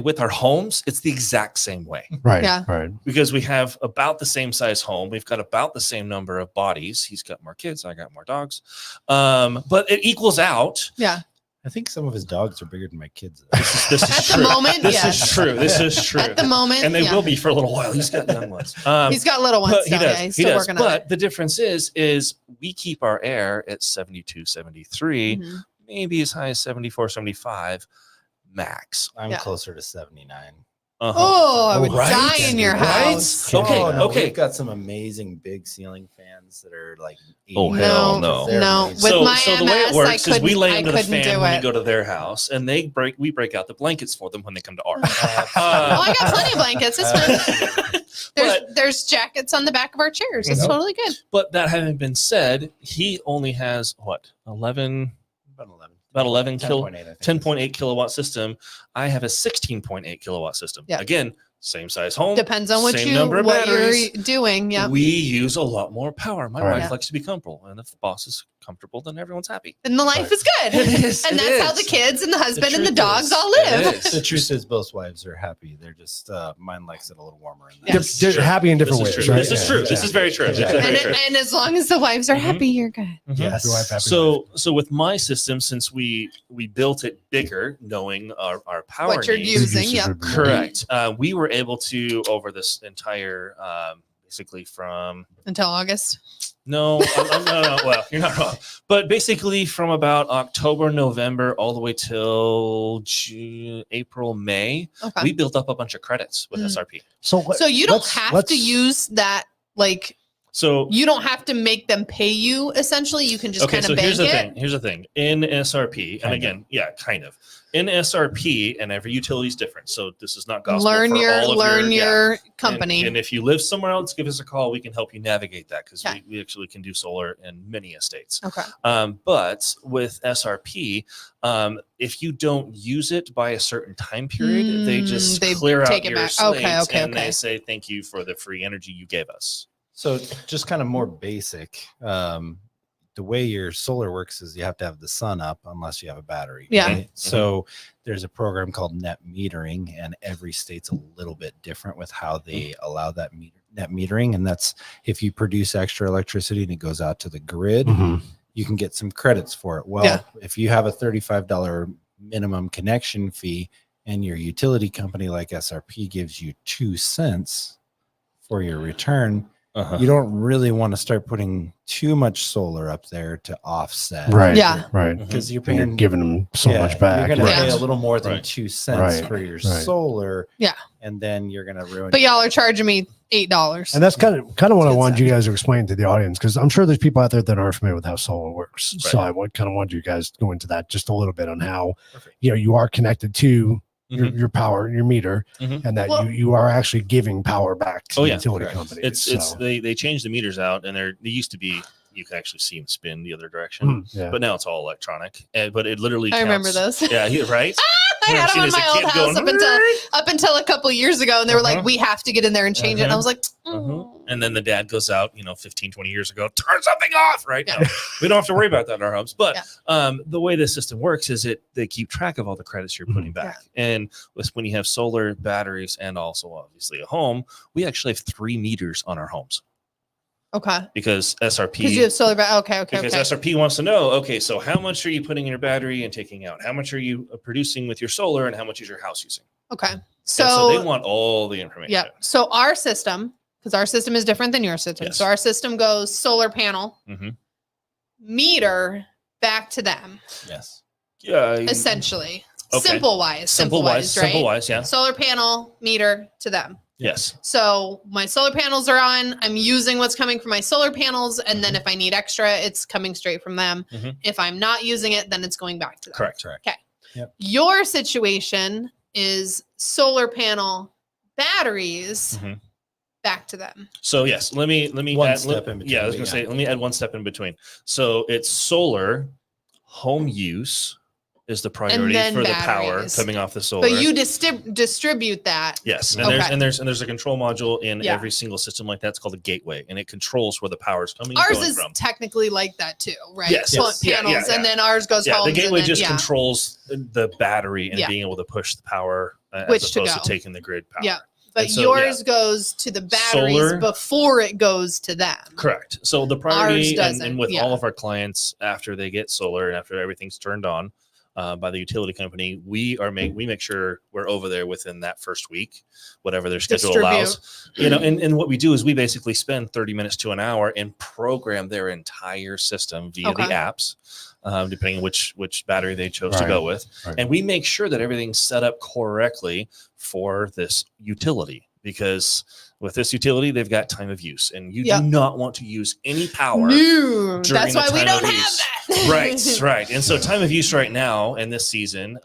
With our homes, it's the exact same way Right. Yeah. Right. because we have about the same size home. We've got about the same number of bodies. He's got more kids. I got more dogs. But it equals out. Yeah. I think some of his dogs are bigger than my kids. This is At the true. moment, This yes. is true. This is true. At the moment, and they yeah. will be for a little while. He's got young ones. He's got little ones but still. he does. Yeah, he's He still does. working on But it. the difference is we keep our air at 72, 73, Mhm. maybe as high as 74, 75 max. I'm Yeah. closer to 79. Uh-huh. Oh, I would Right? die in your Right? house. Okay, Oh, no, okay. We've got some amazing big ceiling fans that are like. Oh, 80 hell No, no. They're no. amazing. With my so the way it MS, works is we lay I under the couldn't fan do when it. we go to their house, and we break out the blankets for them when they come to ours. Oh, I got plenty of blankets. It's fine. But- There's jackets on the back of our chairs. It's Mhm. totally good. But that having been said, he only has what 11, About 11. about 11 kilo, 10.8, I think. 10.8 kilowatt system. I have a 16.8 kilowatt system. Yeah. Again, same size home. Depends on Same number of what batteries. you're doing. Yeah. We use a lot more power. My Right. wife Yeah. likes to be comfortable, and if the boss is comfortable, then everyone's happy. And the life is good. It is, And it that's how is. the kids and the husband and the truth dogs is- all It live. is. The truth is, both wives are happy. They're just mine likes it a little warmer. In the Yeah. house. They're happy in different This is ways. true. Right? This is true. This is very true. This is Yeah. very And, true. and as long as the wives are Mhm. happy, you're good. Mhm. Yes. Your wife happy So with my system, since we built it bigger, knowing our power What you're needs, using. Usage Yep. would be- correct. We were able to over this entire basically from Until August. no, no, well, you're not wrong, but basically from about October, November, all the way till June, April, May, Okay. we built up a bunch of credits with Mm. SRP. So, So you don't let's- have let's- to use that, like, So you don't have to make them pay you, essentially. You can just okay, kind so of here's bank the it. thing. Here's the thing. In SRP, and Kind of. again, yeah, kind of. In SRP, and every utility is different. So this is not gospel. Learn for all of your yeah. company. And if you live somewhere else, give us a call. We can help you navigate that because Okay. we actually can do solar in many estates. Okay. But with SRP, if you don't use it by a certain time period, they just they clear out take it your back. slate Okay, and okay. they say thank you for the free energy you gave us. So just kind of more basic. The way your solar works is you have to have the sun up unless you have a battery. Yeah. right? So there's a program called net metering, and every state's a little bit different with how they allow that net metering. And that's if you produce extra electricity and it goes out to the grid, Mhm. you can get some credits for it. Well, Yeah. if you have a $35 minimum connection fee and your utility company like SRP gives you 2 cents for your return, Uh-huh. you don't really want to start putting too much solar up there to offset. Right. Yeah. Right. Because you're And you're paying giving them so yeah, much back. You're going to Yeah. pay a little more than Right. 2 cents Right. for your Right. solar. Yeah. And then you're going to ruin But your- y'all are charging me $8. And that's kind of what I Good wanted stuff. you guys to explain to the audience, because I'm sure there's people out there that aren't familiar with how solar works. So Right. I kind of wanted you guys to go into that just a little bit on how Perfect. you are connected to Mhm. your power, your meter, Mhm. and that Well- you are actually giving power back to Oh, the yeah. utility Correct. company. It's So, they changed the meters out, and they used to be you can actually see them spin the other direction, yeah. but now it's all electronic. But it literally I remember counts- those. Yeah, right. I had them Seen in as a my old kid house going, up until a couple of years ago, and they were like, Uh-huh. "We have to get in there and change it." And I was like, And then the dad goes out, 15, 20 years ago, turn something off, right? Yeah. No, we don't have to worry about that in our homes. But Yeah. the way the system works is they keep track of all the credits you're putting back. And when you have solar batteries and also obviously a home, we actually have 3 meters on our homes. Okay. because Because you SRP have solar. Okay. because SRP wants to know, okay, so how much are you putting in your battery and taking out? How much are you producing with your solar, and how much is your house using? Okay. And so they So want all the information. yeah. So our system, because our system is different than your system. Yes. So our system goes solar panel, hmm meter back to them, Yes. Yeah. essentially. Okay. Simple wise. Simple wise. right? Simple wise. Yeah. Solar panel, meter to them. Yes. So my solar panels are on. I'm using what's coming from my solar panels. And then if I need extra, it's coming straight from them. Mhm. If I'm not using it, then it's going back to them. Correct. Your situation is solar panel batteries Mhm. back to them. So yes, let me One add, step in between, Yeah, I was but gonna yeah. say, let me add one step in between. So it's solar, home use is the priority then for the power batteries. coming off the solar. But you distribute that. Yes, and Okay. there's a control module in Yeah. every single system like that. It's called a gateway, and it controls where the power is coming and Ours going is from. technically like that too, right? Yes. So Yes. Yeah, panels, yeah, and yeah. then ours goes Yeah, homes. the gateway and then, just controls the battery and Yeah. being able to push the power Which as to opposed to, go. taking the grid power. Yeah. But And so, yours goes to the batteries Solar- before it goes to them. Correct. So the priority, and doesn't, with yeah. all of our clients, after they get solar and after everything's turned on by the utility company, we make sure we're over there within that first week, whatever their schedule Distribute. allows. And what we do is we basically spend 30 minutes to an hour and program their entire system via the Okay. apps, depending on which battery they chose to go with. Right. And we make sure that everything's set up correctly for this utility, because with this utility, they've got time of use, and you Yep. do not want to use any power. No, during that's the why we time don't of have use. that. Right. And so time of use right now in this season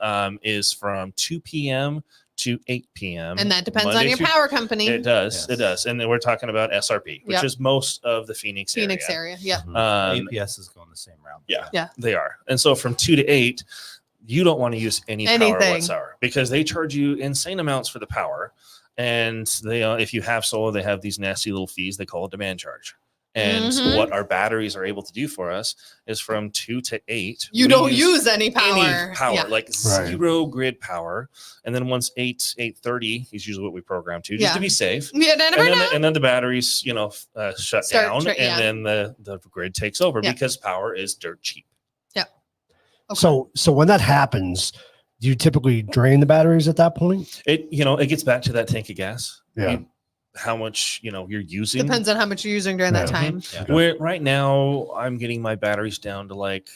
is from 2 p.m. to 8 p.m. And that depends on Monday your through- power company. It does. Yes. It does. And then we're talking about SRP, which Yep. is most of the Phoenix area. Yeah. APS is going the same route. Yeah. They are. And so from 2 to 8, you don't want to use any power Anything. whatsoever, because they charge you insane amounts for the power. And they, if you have solar, they have these nasty little fees they call a demand charge. And Mhm. what our batteries are able to do for us is from 2 to 8. You we don't use any power. any power, Yeah. like Right. zero grid power. And then once 8:30 is usually what we program to, just Yeah. to be safe. You never know. And then the batteries, shut Start down, tri- yeah. and then the grid takes over Yeah. because power is dirt cheap. Okay. So when that happens, do you typically drain the batteries at that point? It gets back to that tank of gas. Yeah. How much you're using. Depends on how much you're using during that Yeah. time. Yeah. Where right now I'm getting my batteries down to like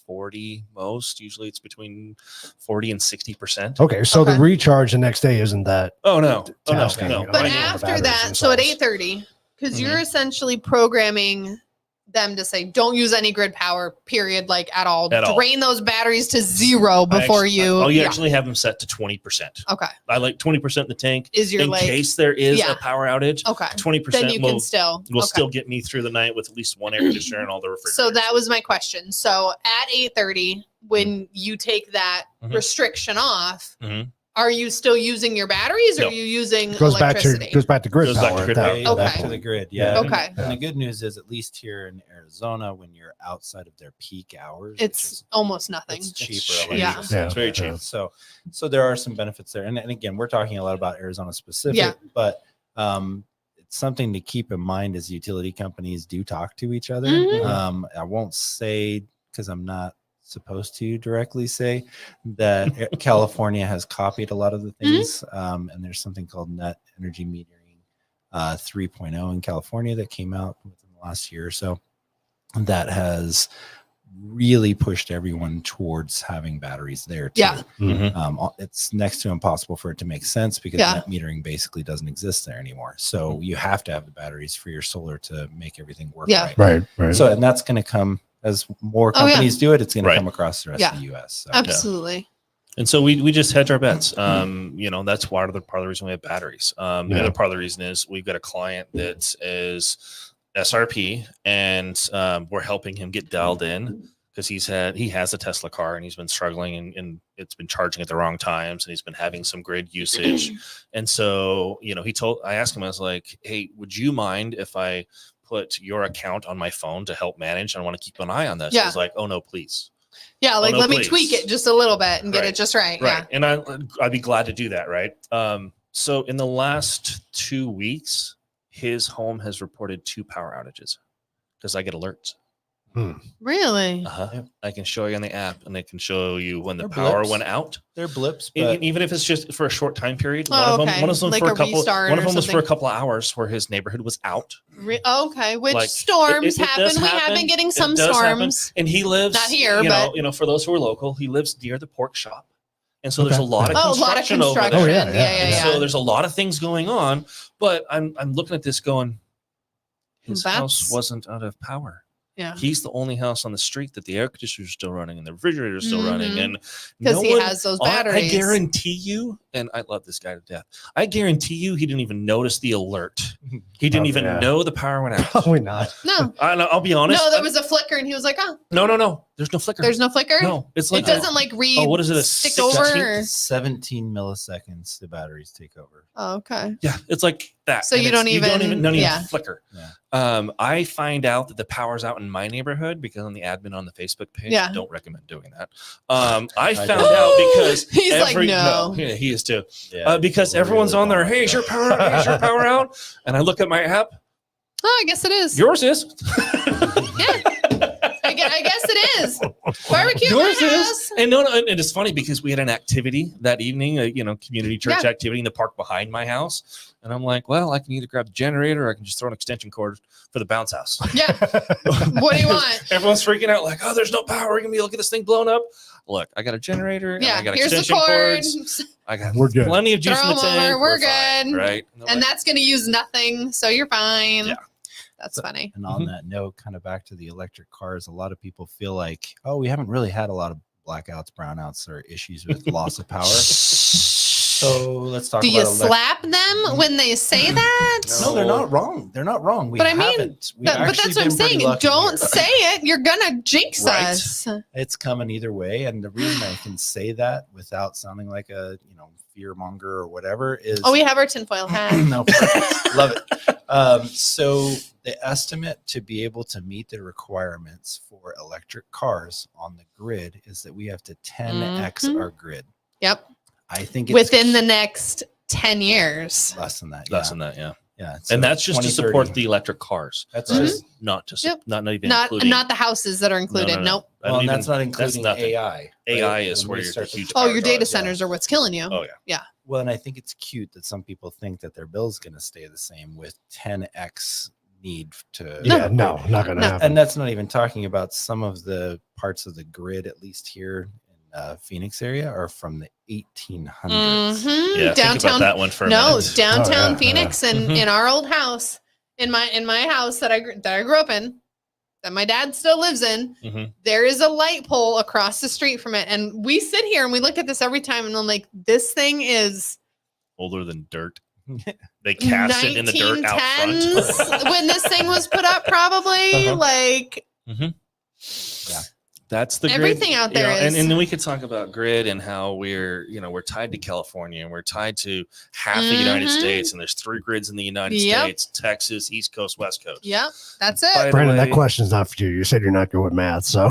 40 most. Usually it's between 40 and 60%. Okay, so Okay. the recharge the next day isn't that? Oh no. Tasking. No. But Right now, the after batteries that, so at themselves. 8:30, because Mm-hmm. you're essentially programming them to say, don't use any grid power, period, like at all. At all. Drain those batteries to zero before you. You yeah. actually have them set to 20%. Okay. I like 20% in the tank Is your in like, case there is Yeah. a power outage. okay. 20% Then you will can still. will okay. still get me through the night with at least one air conditioner and all the refrigerators. So that was my question. So at 8:30, when you take that Mhm. restriction off, Mhm. are you still using your batteries or No. are you using Goes back electricity? to grid Goes back power. to at grid that- power. Yeah, at that Okay. to the point. grid. Yeah. Yeah. Okay. And the good news is, at least here in Arizona, when you're outside of their peak hours, which It's is- almost nothing. it's cheaper. cheap. Yeah. electricity. Yeah. It's very cheap. So there are some benefits there. And again, we're talking a lot about Arizona specific, Yeah. but it's something to keep in mind as utility companies do talk to each other. Mhm. I won't say, because I'm not supposed to directly say, that California has copied a lot of the things. And there's something called Net Energy Metering 3.0 in California that came out within the last year or so, that has really pushed everyone towards having batteries there too. Yeah. It's next to impossible for it to make sense because Yeah. net metering basically doesn't exist there anymore. So you have to have the batteries for your solar to make everything work Yeah. right. Right. So, and that's going to come as more Oh, yeah. companies do it. It's going Right. to come across the rest Yeah. of the U.S. So. Absolutely. And so we just hedge our bets. That's part of the reason we have batteries. The Yeah. other part of the reason is we've got a client that is SRP, and we're helping him get dialed in because he has a Tesla car and he's been struggling and it's been charging at the wrong times and he's been having some grid usage. And so, I asked him, I was like, hey, would you mind if I put your account on my phone to help manage? I want to keep an eye on this. Yeah. He's like, oh no, please. Yeah. Like, no, let me please. tweak it just a little bit and get Right. it just right. Right. And I'd be glad to do that. Right. So in the last 2 weeks, his home has reported 2 power outages because I get alerts. Really? Uh-huh. I can show you on the app, and it can show you when the They're power blips. went out. They're blips, And but even if it's just for a short time period. Oh, One okay. of them Like for a a couple. restart One of or them was for a something. couple of hours where his neighborhood was out. Okay. Which Like, storms it does happen? We have happen. been getting It some does happen. storms. And he lives Not here, you know, for those who are local, he lives near the pork shop, and so there's Okay. a lot of Oh, a lot of construction over construction. there. Oh, yeah, yeah, yeah, And yeah. so there's a lot of things going on, but I'm looking at this going, his house That's- wasn't out of power. Yeah. He's the only house on the street that the air conditioner is still running and the refrigerator is still running, Mhm. and Because no he one- has those I batteries. guarantee you, and I love this guy to death. I guarantee you, he didn't even notice the alert. He didn't Oh, even yeah. know the power went out. Probably not. No. I'll be honest. No, there was a flicker, and he was like, "Oh, no. There's no flicker. there's no flicker." no. It's like It doesn't like read. what is it, a stick 16th? over? Or... 17 milliseconds the batteries take over. Oh, okay. yeah, it's like that. So And you it's- don't even- yeah. flicker. Yeah. I find out that the power's out in my neighborhood because I'm the admin on the Facebook page. Yeah. Don't recommend doing that. I I found do. out because He's like, no. yeah, he is too. Yeah, Because people everyone's really on there. don't Hey, like is your that. power out? Is your power out? And I look at my app. Oh, I guess it is. Yours is. I guess it is. Barbecue at Yours my is. house. And and it's funny because we had an activity that evening, community church Yeah. activity in the park behind my house. And I'm like, well, I can either grab the generator or I can just throw an extension cord for the bounce house. Yeah. What do you want? Everyone's freaking out like, oh, there's no power. We're going to be able to get this thing blown up. Look, I got a generator. And Yeah. I got Here's the extension cord. cords. I got We're good. plenty of juice Throw in the 'em over, tank. we're fine, good. right? And that's going to use nothing. So you're fine. Yeah. That's funny. And on that note, kind of back to the electric cars, a lot of people feel like, oh, we haven't really had a lot of blackouts, brownouts, or issues with loss of power. So let's talk Do about you elec- slap them when they say that? No, they're not wrong. They're not wrong. We But I mean, haven't. We've But actually that's what I'm been pretty saying. lucky Don't here. say it. You're gonna jinx Right. us. It's coming either way, and the reason I can say that without sounding like a fear monger or whatever is Oh, we have our tinfoil hat. no, perfect. Love it. So the estimate to be able to meet the requirements for electric cars on the grid is that we have to 10x Mhm. our grid. Yep. I think it's Within the next 10 years. less than that. Less yeah. than that, yeah. Yeah, And that's just to 2030. support the electric cars. That's Mhm. just Not to Yep. not even Not including the houses that are included. no. Nope. I well, don't and that's even- not including nothing. AI. AI right? is When where we you're start the to huge Oh, power your draws, data yeah. centers are what's killing you. Oh yeah. Well, and I think it's cute that some people think that their bill's going to stay the same with 10x need to. Yeah, no, not gonna No. happen. And that's not even talking about some of the parts of the grid, at least here in Phoenix area, are from the 1800s. Mhm. Yeah, think Downtown. about that one for a No, minute. downtown Oh, yeah, Phoenix and Mhm. in our old house, in my house that I grew up in, that my dad still lives in, Mhm. there is a light pole across the street from it. And we sit here and we look at this every time and I'm like, this thing is Older than dirt. They cast it in the dirt out front. 1910s when this thing was put up, probably. Uh-huh. Like That's the Everything grid, out there and is- then we could talk about grid and how we're tied to California and we're tied to half the United Mhm. States, and there's 3 grids in the United Yep. States: Texas, East Coast, West Coast. yep, that's By it. the Brandon, that way- question's not for you. You said you're not good with math, so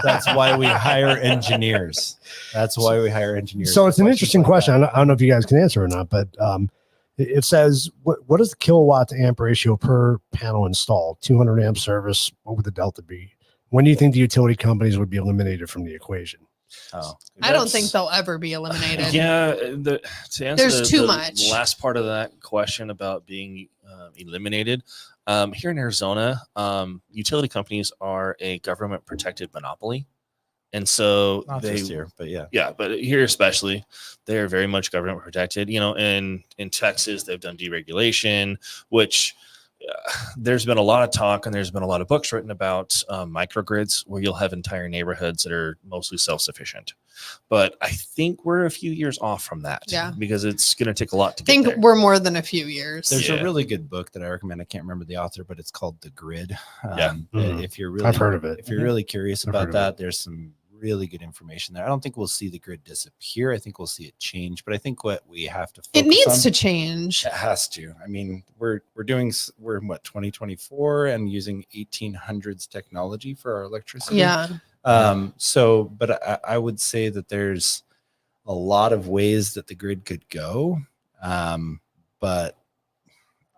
That's why we hire engineers. That's why we hire engineers. So it's an Questions interesting like question. that. I don't know if you guys can answer or not, but it says what is the kilowatt to amp ratio per panel installed? 200 amp service. What would the delta be? When do you think the utility companies would be eliminated from the equation? Oh, I don't That's- think they'll ever be eliminated. Yeah, to answer There's too the much. last part of that question about being eliminated, here in Arizona, utility companies are a government protected monopoly, and so not they just here, but yeah. yeah, but here especially, they are very much government protected. In Texas, they've done deregulation, which there's been a lot of talk and there's been a lot of books written about microgrids where you'll have entire neighborhoods that are mostly self-sufficient. But I think we're a few years off from that. Yeah. Because it's going to take a lot to I think get there. we're more than a few years. There's Yeah. a really good book that I recommend. I can't remember the author, but it's called The Grid. Yeah. Mhm. If you're really, I've heard of it. If you're really curious I've about heard of that, there's some really good information there. I don't think we'll see the grid disappear. I think we'll see it change. But I think what we have to It focus needs on- to change. It has to. I mean, we're in what 2024 and using 1800s technology for our electricity. Yeah. But I would say that there's a lot of ways that the grid could go. But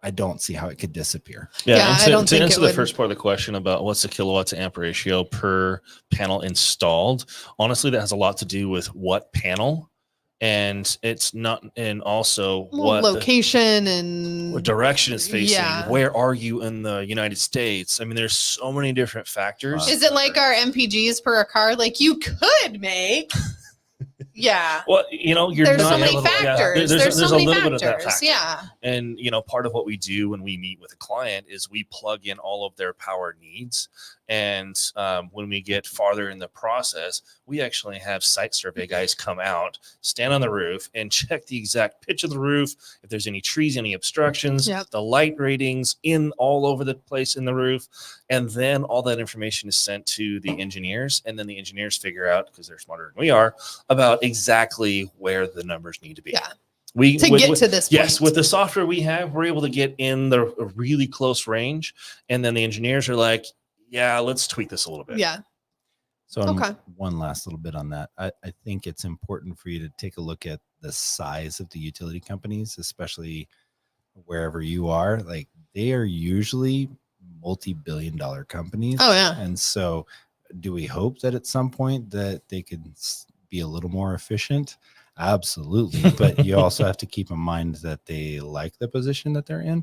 I don't see how it could disappear. Yeah, and I don't to think it answer the would. first part of the question about what's the kilowatt to amp ratio per panel installed, honestly, that has a lot to do with what panel, and it's not, and also Well, what location and what direction is facing. Yeah. Where are you in the United States? I mean, there's so many different factors. Is it like our MPGs per a car? Like you could make. Yeah. Well, you know, you're There's not so many able to- yeah, factors. there's There's a so many little bit of that factors. factor. Yeah. And you know, part of what we do when we meet with a client is we plug in all of their power needs. And when we get farther in the process, we actually have site survey guys come out, stand on the roof, and check the exact pitch of the roof, if there's any trees, any obstructions, Yep. the light ratings in all over the place in the roof, and then all that information is sent to the engineers, and then the engineers figure out, because they're smarter than we are, about exactly where the numbers need to be. Yeah. We To get to this point. Yes, with the software we have, we're able to get in the a really close range, and then the engineers are like, "Yeah, let's tweak this a little bit." Yeah. So Okay. one last little bit on that. I think it's important for you to take a look at the size of the utility companies, especially wherever you are. Like they are usually multi-billion-dollar companies. Oh yeah. And so do we hope that at some point that they could be a little more efficient? Absolutely. But you also have to keep in mind that they like the position that they're in.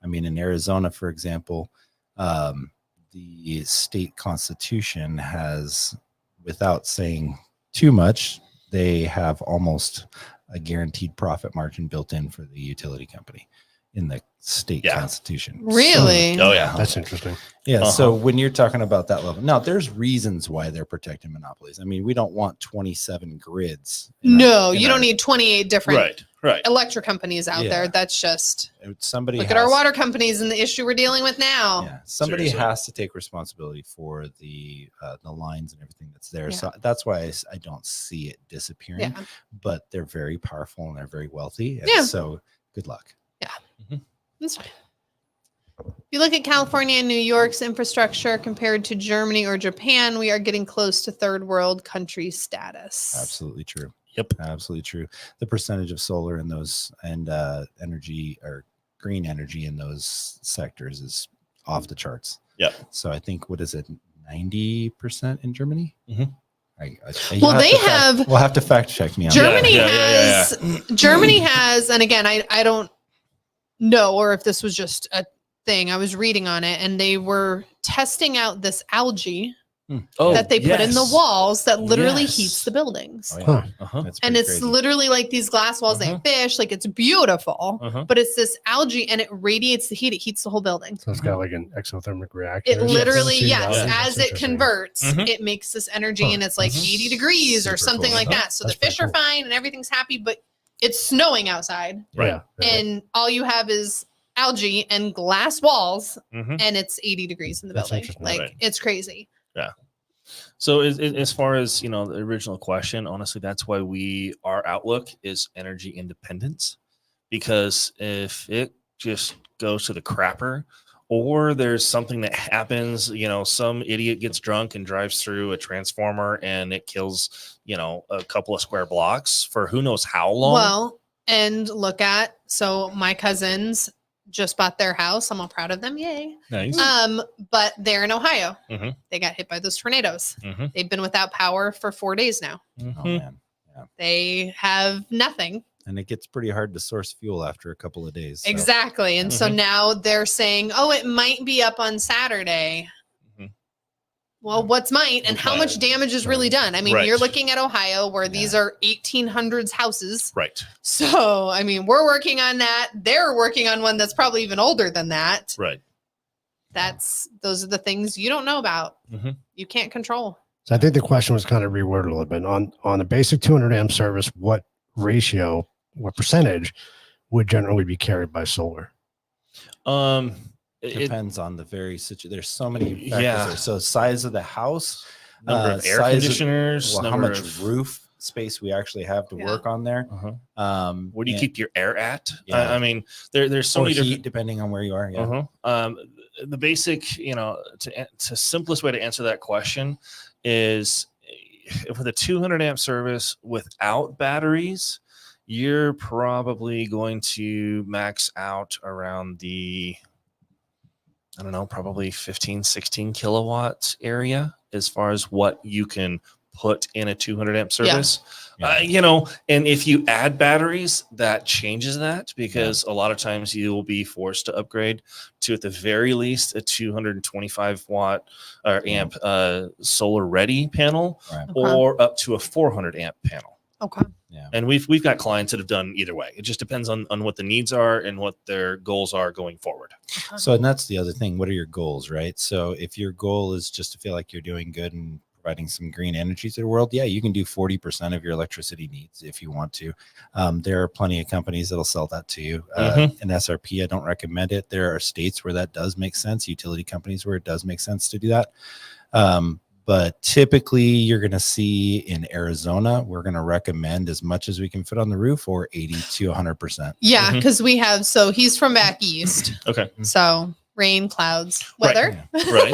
I mean, in Arizona, for example, the state constitution has, without saying too much, they have almost a guaranteed profit margin built in for the utility company in the state Yeah. constitution. Really? Oh yeah. That's interesting. Yeah. So Uh-huh. when you're talking about that level, now there's reasons why they're protecting monopolies. I mean, we don't want 27 grids. No, you don't need 28 different Right. electric companies out Yeah. there. That's just somebody. look at our water companies and the issue we're dealing with now. Yeah, somebody Seriously. has to take responsibility for the lines and everything that's there. Yeah. So that's why I don't see it disappearing. Yeah. But they're very powerful and they're very wealthy. And Yeah. so good luck. That's fine. If you look at California and New York's infrastructure compared to Germany or Japan, we are getting close to third world country status. Absolutely true. Yep. Absolutely true. The percentage of solar in those and energy or green energy in those sectors is off the charts. Yep. So I think, what is it, 90% in Germany? Mhm. Well, they have- We'll have to fact check me on Germany Yeah, has Germany has, and again, I don't know, or if this was just a thing. I was reading on it, and they were testing out this algae Oh, that they put in the yes. walls that literally Yes. heats the buildings. Oh, yeah. Huh. Uh-huh. That's And pretty it's crazy. literally like these glass walls, they have fish, like it's beautiful, Uh-huh. but it's this algae and it radiates the heat. It heats the whole building. So it's got like an exothermic reactor. It literally, Yes. yes, Yeah. as That's it interesting. converts, Mhm. it makes this energy Huh. and it's like Mhm. 80 degrees or Super something cool. like Uh-huh. that. So That's the fish pretty are cool. fine and everything's happy, but it's snowing outside Right. Yeah. and all you have is algae and glass walls Mhm. and it's 80 degrees in the That's building. interesting. Like Right. it's crazy. So as far as the original question, honestly, that's why our outlook is energy independence, because if it just goes to the crapper, or there's something that happens, some idiot gets drunk and drives through a transformer and it kills, a couple of square blocks for who knows how long. Well, and look at, so my cousins just bought their house. I'm all proud of them. Yay. Nice. But they're in Ohio. Mhm. They got hit by those tornadoes. Mhm. They've been without power for 4 days now. Oh, Mhm. man. They have nothing. And it gets pretty hard to source fuel after a couple of days. so- Exactly. And so Mhm. now they're saying, oh, it might be up on Saturday. Mhm. Well, what's might and What's how might? much damage is really done? I mean, Right. you're looking at Ohio where these are 1800s houses. Right. So, I mean, we're working on that. They're working on one that's probably even older than that. Right. Those are the things you don't know about. Mhm. You can't control. So I think the question was kind of reworded a little bit on a basic 200 amp service. What ratio, what percentage would generally be carried by solar? It, Depends on the very situation. There's so many factors Yeah. there. So size of the house, number of air size of- conditioners, how number much of roof space we actually have to Yeah. work on there. Uh-huh. Where do you and- keep your air at? Yeah. I mean, there's so or many heat, different. depending on where you are. Yeah. The basic, to simplest way to answer that question is with a 200 amp service without batteries, you're probably going to max out around the, I don't know, probably 15, 16 kilowatts area as far as what you can put in a 200 amp service. Yeah. And if you add batteries, that changes that, because a lot of times you will be forced to upgrade to, at the very least, a 225 watt or amp solar ready panel, Right. or up to a 400 amp panel. Okay. Yeah. And we've got clients that have done either way. It just depends on what the needs are and what their goals are going forward. So, and that's the other thing. What are your goals, right? So if your goal is just to feel like you're doing good and providing some green energy to the world, yeah, you can do 40% of your electricity needs if you want to. There are plenty of companies that'll sell that to you. In SRP, I don't recommend it. There are states where that does make sense, utility companies where it does make sense to do that. But typically you're going to see in Arizona, we're going to recommend as much as we can fit on the roof, or 80 to 100%. Yeah, Mhm. because we have, so he's from back east. Okay. So rain, clouds, Right. weather. Right.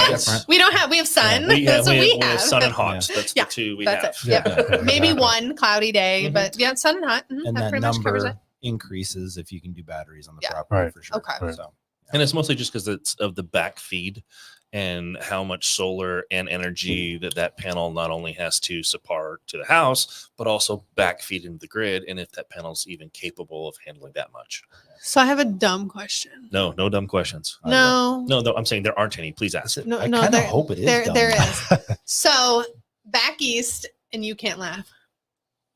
Different. We have sun. That's what we have. sun and hot. That's Yeah, the two we That's have. it. Yep. Maybe one cloudy day, Mhm. but yeah, sun and hot. Mhm, And that that pretty much covers it. number increases if you can do batteries on the Yeah. property Right. for sure. Okay. Right. So, And it's mostly just because it's of the back feed and how much solar and energy that panel not only has to support to the house, but also back feed into the grid. And if that panel's even capable of handling that much. So I have a dumb question. No dumb questions. No, No, I'm saying there aren't any. Please ask. no, I no. kind of There, hope it is. there, dumb. there is. So back east, and you can't laugh.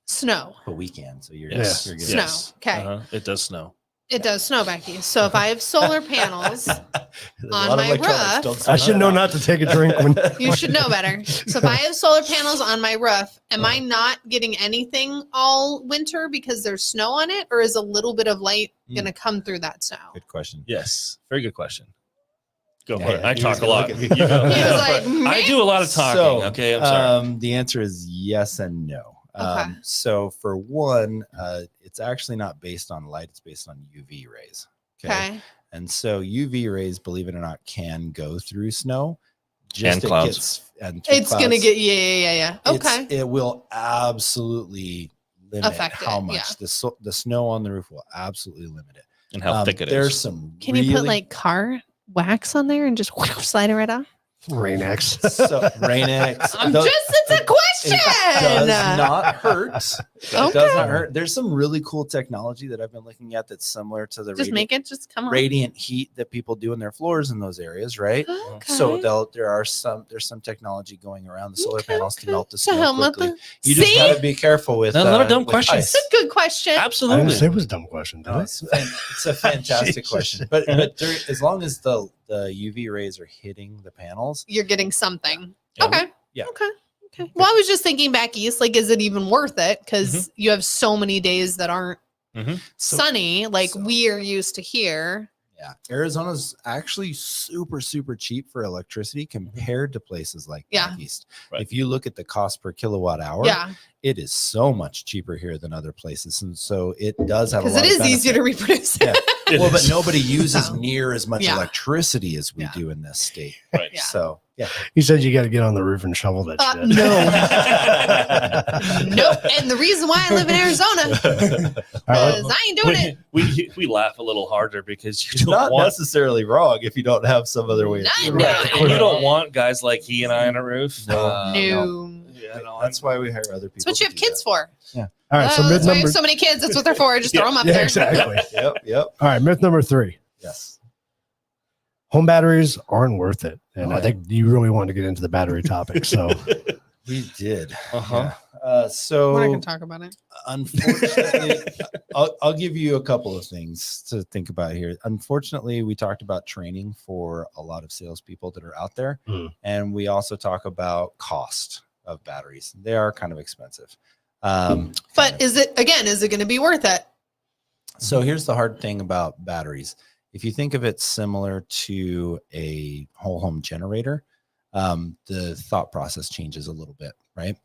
Snow. But we can. So you're, Yes. you're good. Snow. Okay. Uh-huh. It does snow. It does snow back east. So if I have solar panels, There's a On lot of my electronics roof- don't I sound should that know out. not to take a drink when you should know better. So if I have solar panels on my roof, am I not getting anything all winter because there's snow on it, or is a little bit of light going to come through that snow? Good question. Yes. Very good question. Go Yeah, for it. yeah, I he talk was a gonna lot. look at me. You go. He was like, I do a lot of talking. So, Okay. I'm sorry. The answer is yes and no. Okay. So for one, it's actually not based on light; it's based on UV rays. Okay. And so UV rays, believe it or not, can go through snow. And it clouds. gets- and through It's going to clouds. get, yeah. Okay. It will absolutely limit Affect how it, much the snow on the roof will absolutely limit it. And how thick it is. There's some. Can you put really- like car wax on there and just slide it right off? Rain-X. so Rain-X? It's a question. It does not hurt. It Okay. does not hurt. There's some really cool technology that I've been looking at that's similar to the Just make it, just come on. radiant heat that people do in their floors in those areas, right? Okay. So there's some technology going around the solar Okay, panels to okay. melt the To snow help with quickly. the- You just See? got to be careful with A lot of dumb with questions. ice. It's a good question. I didn't Absolutely. say it was a dumb question, did No, I? it's a fantastic Jesus. question. But there, as long as the UV rays are hitting the panels, You're getting something. Yeah. Okay. Yeah. Okay. Well, I was just thinking back east, like, is it even worth it? Because Mm-hmm. you have so many days that aren't Mhm. sunny, like so- we are used to here. yeah, Arizona's actually super cheap for electricity compared to places like Yeah. back east. Right. If you look at the cost per kilowatt hour, Yeah. it is so much cheaper here than other places, and so it does have a Because lot it of is easier to benefit. reproduce. Yeah. It Well, but is. nobody uses So, near as much yeah. electricity as we Yeah. do in this state. Right. Yeah. So yeah, He said you got to get on the roof and shovel that shit. Nope. And the reason why I live in Arizona All right, is I ain't doing it. we laugh a little harder because you it's don't not want necessarily wrong if you don't have some other way. Not to do doing it. it. and you don't want guys like he and I on a roof. No. No. Yeah, no, That's why we hire other people. That's what you to have do kids for. all right. So myth That's why you number. have so many kids. That's what they're for. Just throw them up Yeah, there. exactly. that. Yep. All right. Myth number 3. Yes. Home batteries aren't worth it. And Oh, I yeah. think you really want to get into the battery topic. So We did. Uh-huh. Yeah. So We're not going to talk about it. unfortunately, I'll give you a couple of things to think about here. Unfortunately, we talked about training for a lot of salespeople that are out there, and we also talk about cost of batteries. They are kind of expensive. But is it going to be worth it? So here's the hard thing about batteries. If you think of it similar to a whole home generator, the thought process changes a little bit, right?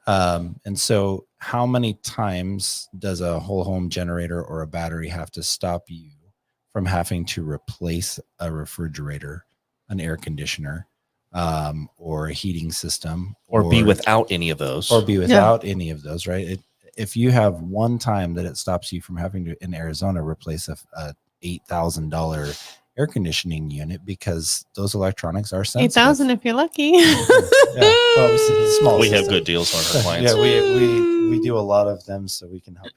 And so how many times does a whole home generator or a battery have to stop you from having to replace a refrigerator, an air conditioner, or a heating system, or be without any of those. or be without any of those, right? if you have one time that it stops you from having to in Arizona replace a $8,000 air conditioning unit because those electronics are sensitive. 8,000 if you're lucky. Yeah, well, it's small. We have system. good deals on our clients. Yeah, we do a lot of them, so we can help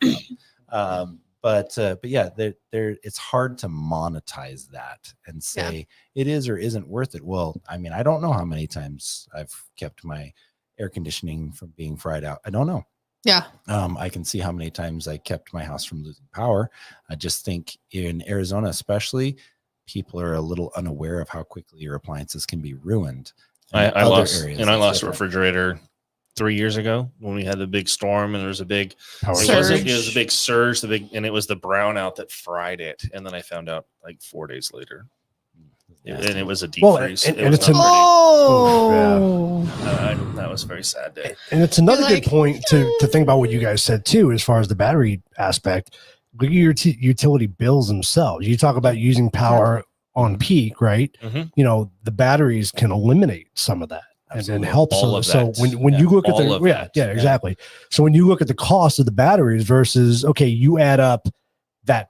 them. But yeah, it's hard to monetize that and say it is or isn't worth it. Well, I mean, I don't know how many times I've kept my air conditioning from being fried out. I don't know. Yeah. I can see how many times I kept my house from losing power. I just think in Arizona, especially, people are a little unaware of how quickly your appliances can be ruined. I In other lost areas, and I it's lost a different. refrigerator 3 years ago when we had the big storm and there was a big Power Surge. it was a big surge, and it was the brownout that fried it. And then I found out like 4 days later. And it was a deep Well, freeze. and It was it's not Oh. pretty. That was a very sad day. And it's another Like- good point to think about what you guys said too, as far as the battery aspect. Look at your utility bills themselves. You talk about using power on peak, right? Mhm. You know, the batteries can eliminate some of that and Absolutely. help. All of So that. when you look at All of the that. yeah, exactly. So when you look at the cost of the batteries versus you add up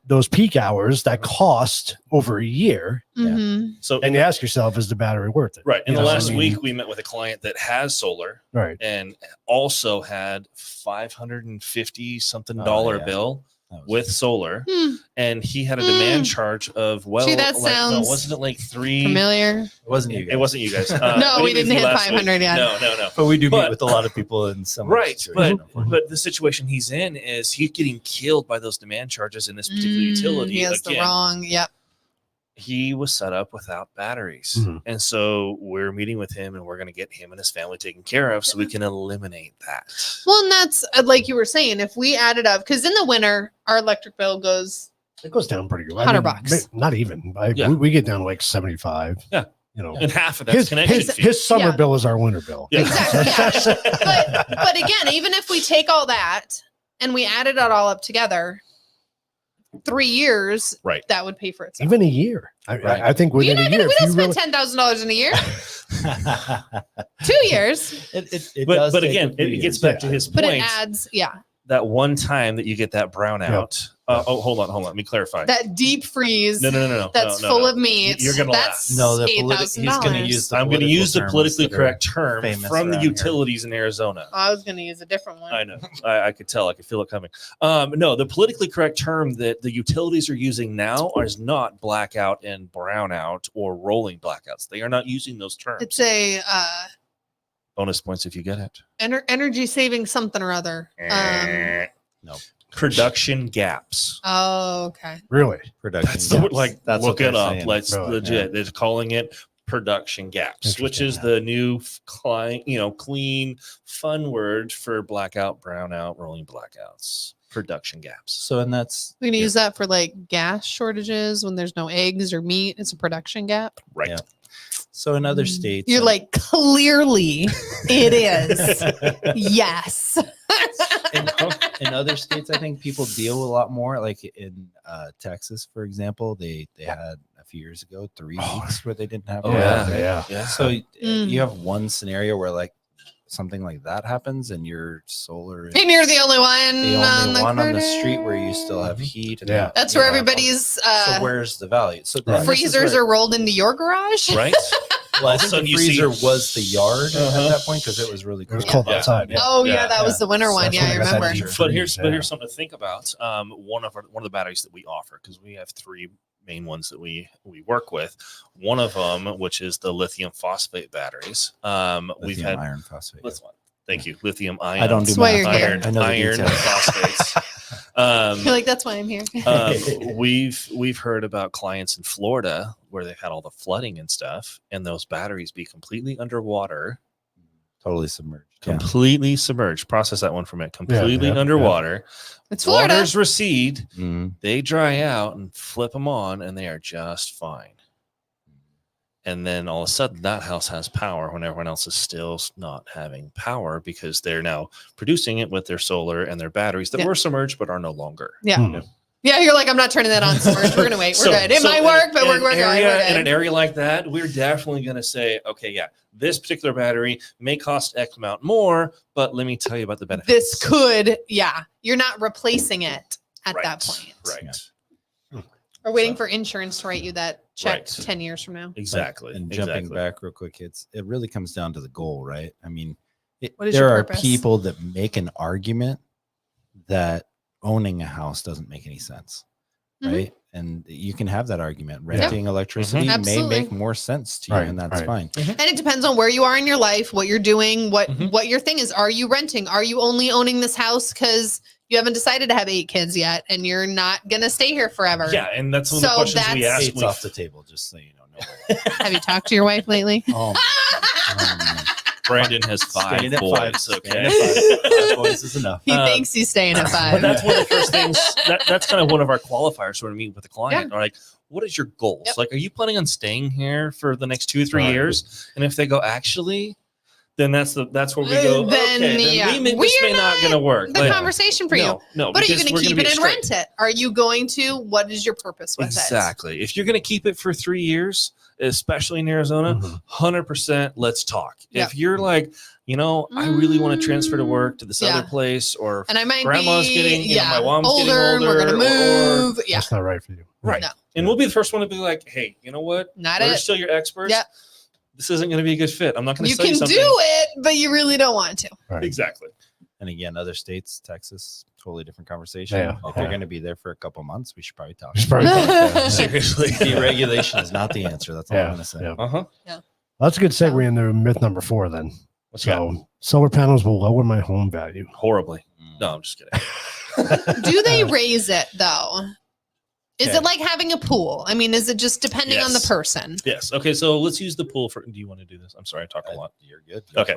those peak hours that cost over a year, Mhm. So and you ask yourself, is the battery worth it? right in You the know, last I mean, week, we met with a client that has solar right? and also had $550 something Oh, dollar yeah. bill That was- with solar, Hmm. and he had a demand charge of that sounds wasn't it like three? Familiar. It wasn't you guys. It wasn't you guys. No, we meet didn't you hit last week. 500 yet. No. But we do But- meet with a lot of people in some Right, but the situation he's in is he's getting killed by those demand charges in this particular utility. He has the Again, wrong. Yep. he was set up without batteries, Mhm. and so we're meeting with him, and we're going to get him and his family taken care of, so we can eliminate that. Well, and that's like you were saying, if we added up, because in the winter, our electric bill goes, It goes down pretty good. $100. Not even. Yeah. We get down to like 75. Yeah. You know, And half of that's connection his, fee. his summer Yeah. bill is our winter bill. Yeah. Exactly, but again, even if we take all that and we added it all up together, 3 years, Right. that would pay for itself. Even a year. Right. I think You're within not a gonna, year. we if don't you spend really- $10,000 in a year. 2 years, But again, it gets back to his but it point. adds, That one time that you get that brownout. Hold on. Let me clarify. that deep freeze No. that's no, full no. of meat. You're gonna that's laugh. No, $8,000. he's going to use the I'm going to use the terms politically that are correct term famous from the around here. utilities in Arizona. I was going to use a different one. I know. I could tell. I could feel it coming. No, the politically correct term that the utilities are using now is not blackout and brownout or rolling blackouts. They are not using those terms. It's a Bonus points if you get it. energy saving something or other. No. Production gaps. Oh, okay. Really? production. That's the, gaps. like That's look what it they're up. saying. Let's Really? legit. They're calling it production gaps, which is Interesting. the new clean, fun word for blackout, brownout, rolling blackouts. Production gaps. So, and that's We're going to use that for like gas shortages when there's no eggs or meat. It's a production gap. Right. Yeah. So in other states, You're like, clearly it is. Yes. in other states, I think people deal a lot more. Like in Texas, for example, they had a few years ago 3 weeks where they didn't have. Oh, power, yeah. right? Yeah. Yeah. So Mm. you have one scenario where like something like that happens, and your solar is And you're the only one, the only one on the critter. street where you still have heat. And Yeah. That's you where know, everybody's So where's the value? So then this is freezers where- are rolled into your garage. Right. Well, I All of a think sudden the you see- freezer was the yard Uh-huh. at that point because it was really It was cold. cold Yeah. outside. Oh yeah, Yeah. that was the winter So one. that's Yeah, when I I got that remember. heater. But here's Yeah. something to think about. One of the batteries that we offer, because we have three main ones that we work with. One of them, which is the lithium phosphate batteries. We've Lithium had iron phosphate. let's thank you, lithium ion. I don't do That's why math. you're here. iron, I know the iron details. phosphates. You're like, that's why I'm here. We've heard about clients in Florida where they've had all the flooding and stuff, and those batteries be completely underwater, Totally submerged. Yeah. completely submerged. Process that one for a minute. Completely yeah, underwater. It's Florida. Waters recede, Mhm. they dry out, and flip them on, and they are just fine. And then all of a sudden, that house has power when everyone else is still not having power because they're now producing it with their solar and their batteries that Yeah. were submerged but are no longer. Yeah. Hmm. Yeah, you're like, I'm not turning that on, Storage. We're gonna wait. We're good. It might work, but we're good. In an area like that, we're definitely going to say, okay, yeah, this particular battery may cost X amount more, but let me tell you about the benefits. This could, yeah, you're not replacing it at Right, that point. Right. Or waiting for insurance to write you that check Right. 10 years from now. Exactly. And jumping exactly. back real quick, it really comes down to the goal, right? I mean, What is there your are purpose? people that make an argument that owning a house doesn't make any sense, Mhm. right? And you can have that argument. Renting electricity may Absolutely. make more sense to you, Right, and that's right. fine. And it depends on where you are in your life, what you're doing, Mhm. what your thing is. Are you renting? Are you only owning this house because you haven't decided to have 8 kids yet and you're not going to stay here forever? Yeah, and that's one of the So questions we that's- asked. It's off the table, just so you know. No. Have you talked to your wife lately? Oh, man. Brandon has 5 Staying at boys. 5. Okay. Staying at 5. 5 boys is enough. He Um, thinks he's staying at But 5. that's one of the first things. That's kind of one of our qualifiers when we meet with a client. Are like, what is your goals? Yep. Like, are you planning on staying here for the next 2 or 3 Right. years? And if they go, actually, then that's where we go. Then, okay, yeah, then this we're may not going to work. The Like, conversation for you. no. But are you because going we're to keep be it and straight. rent it? Are you going to? What is your purpose with it? Exactly. If you're going to keep it for 3 years, especially in Arizona, Mhm. 100% let's talk. Yep. If you're like, I really want to transfer to work to this Yeah. other place, or And I might Grandma's be, getting, my mom's older, getting and we're going to older, move. Yeah, That's not right for you. right. No. And we'll be the first one to be like, hey, you know what? not We're it. still your experts. Yep. This isn't going to be a good fit. I'm not going to You sell you can something. do it, but you really don't want to. Right. Exactly. And again, other states, Texas, totally different conversation. Yeah. If they're going to be there for a couple months, we should probably talk. Should probably about talk, yeah. Seriously. Deregulation is not the answer. That's all Yeah, I'm going to say. yeah. Uh-huh. That's a good segue into myth number 4 then. What's that? So solar panels will lower my home value. Horribly. Mm. No, I'm just kidding. Do they raise it though? Is Okay. it like having a pool? I mean, is it just depending on the Yes. person? Yes. Okay. So let's use the pool for. Do you want to do this? I'm sorry, I talk a lot. You're good. Okay.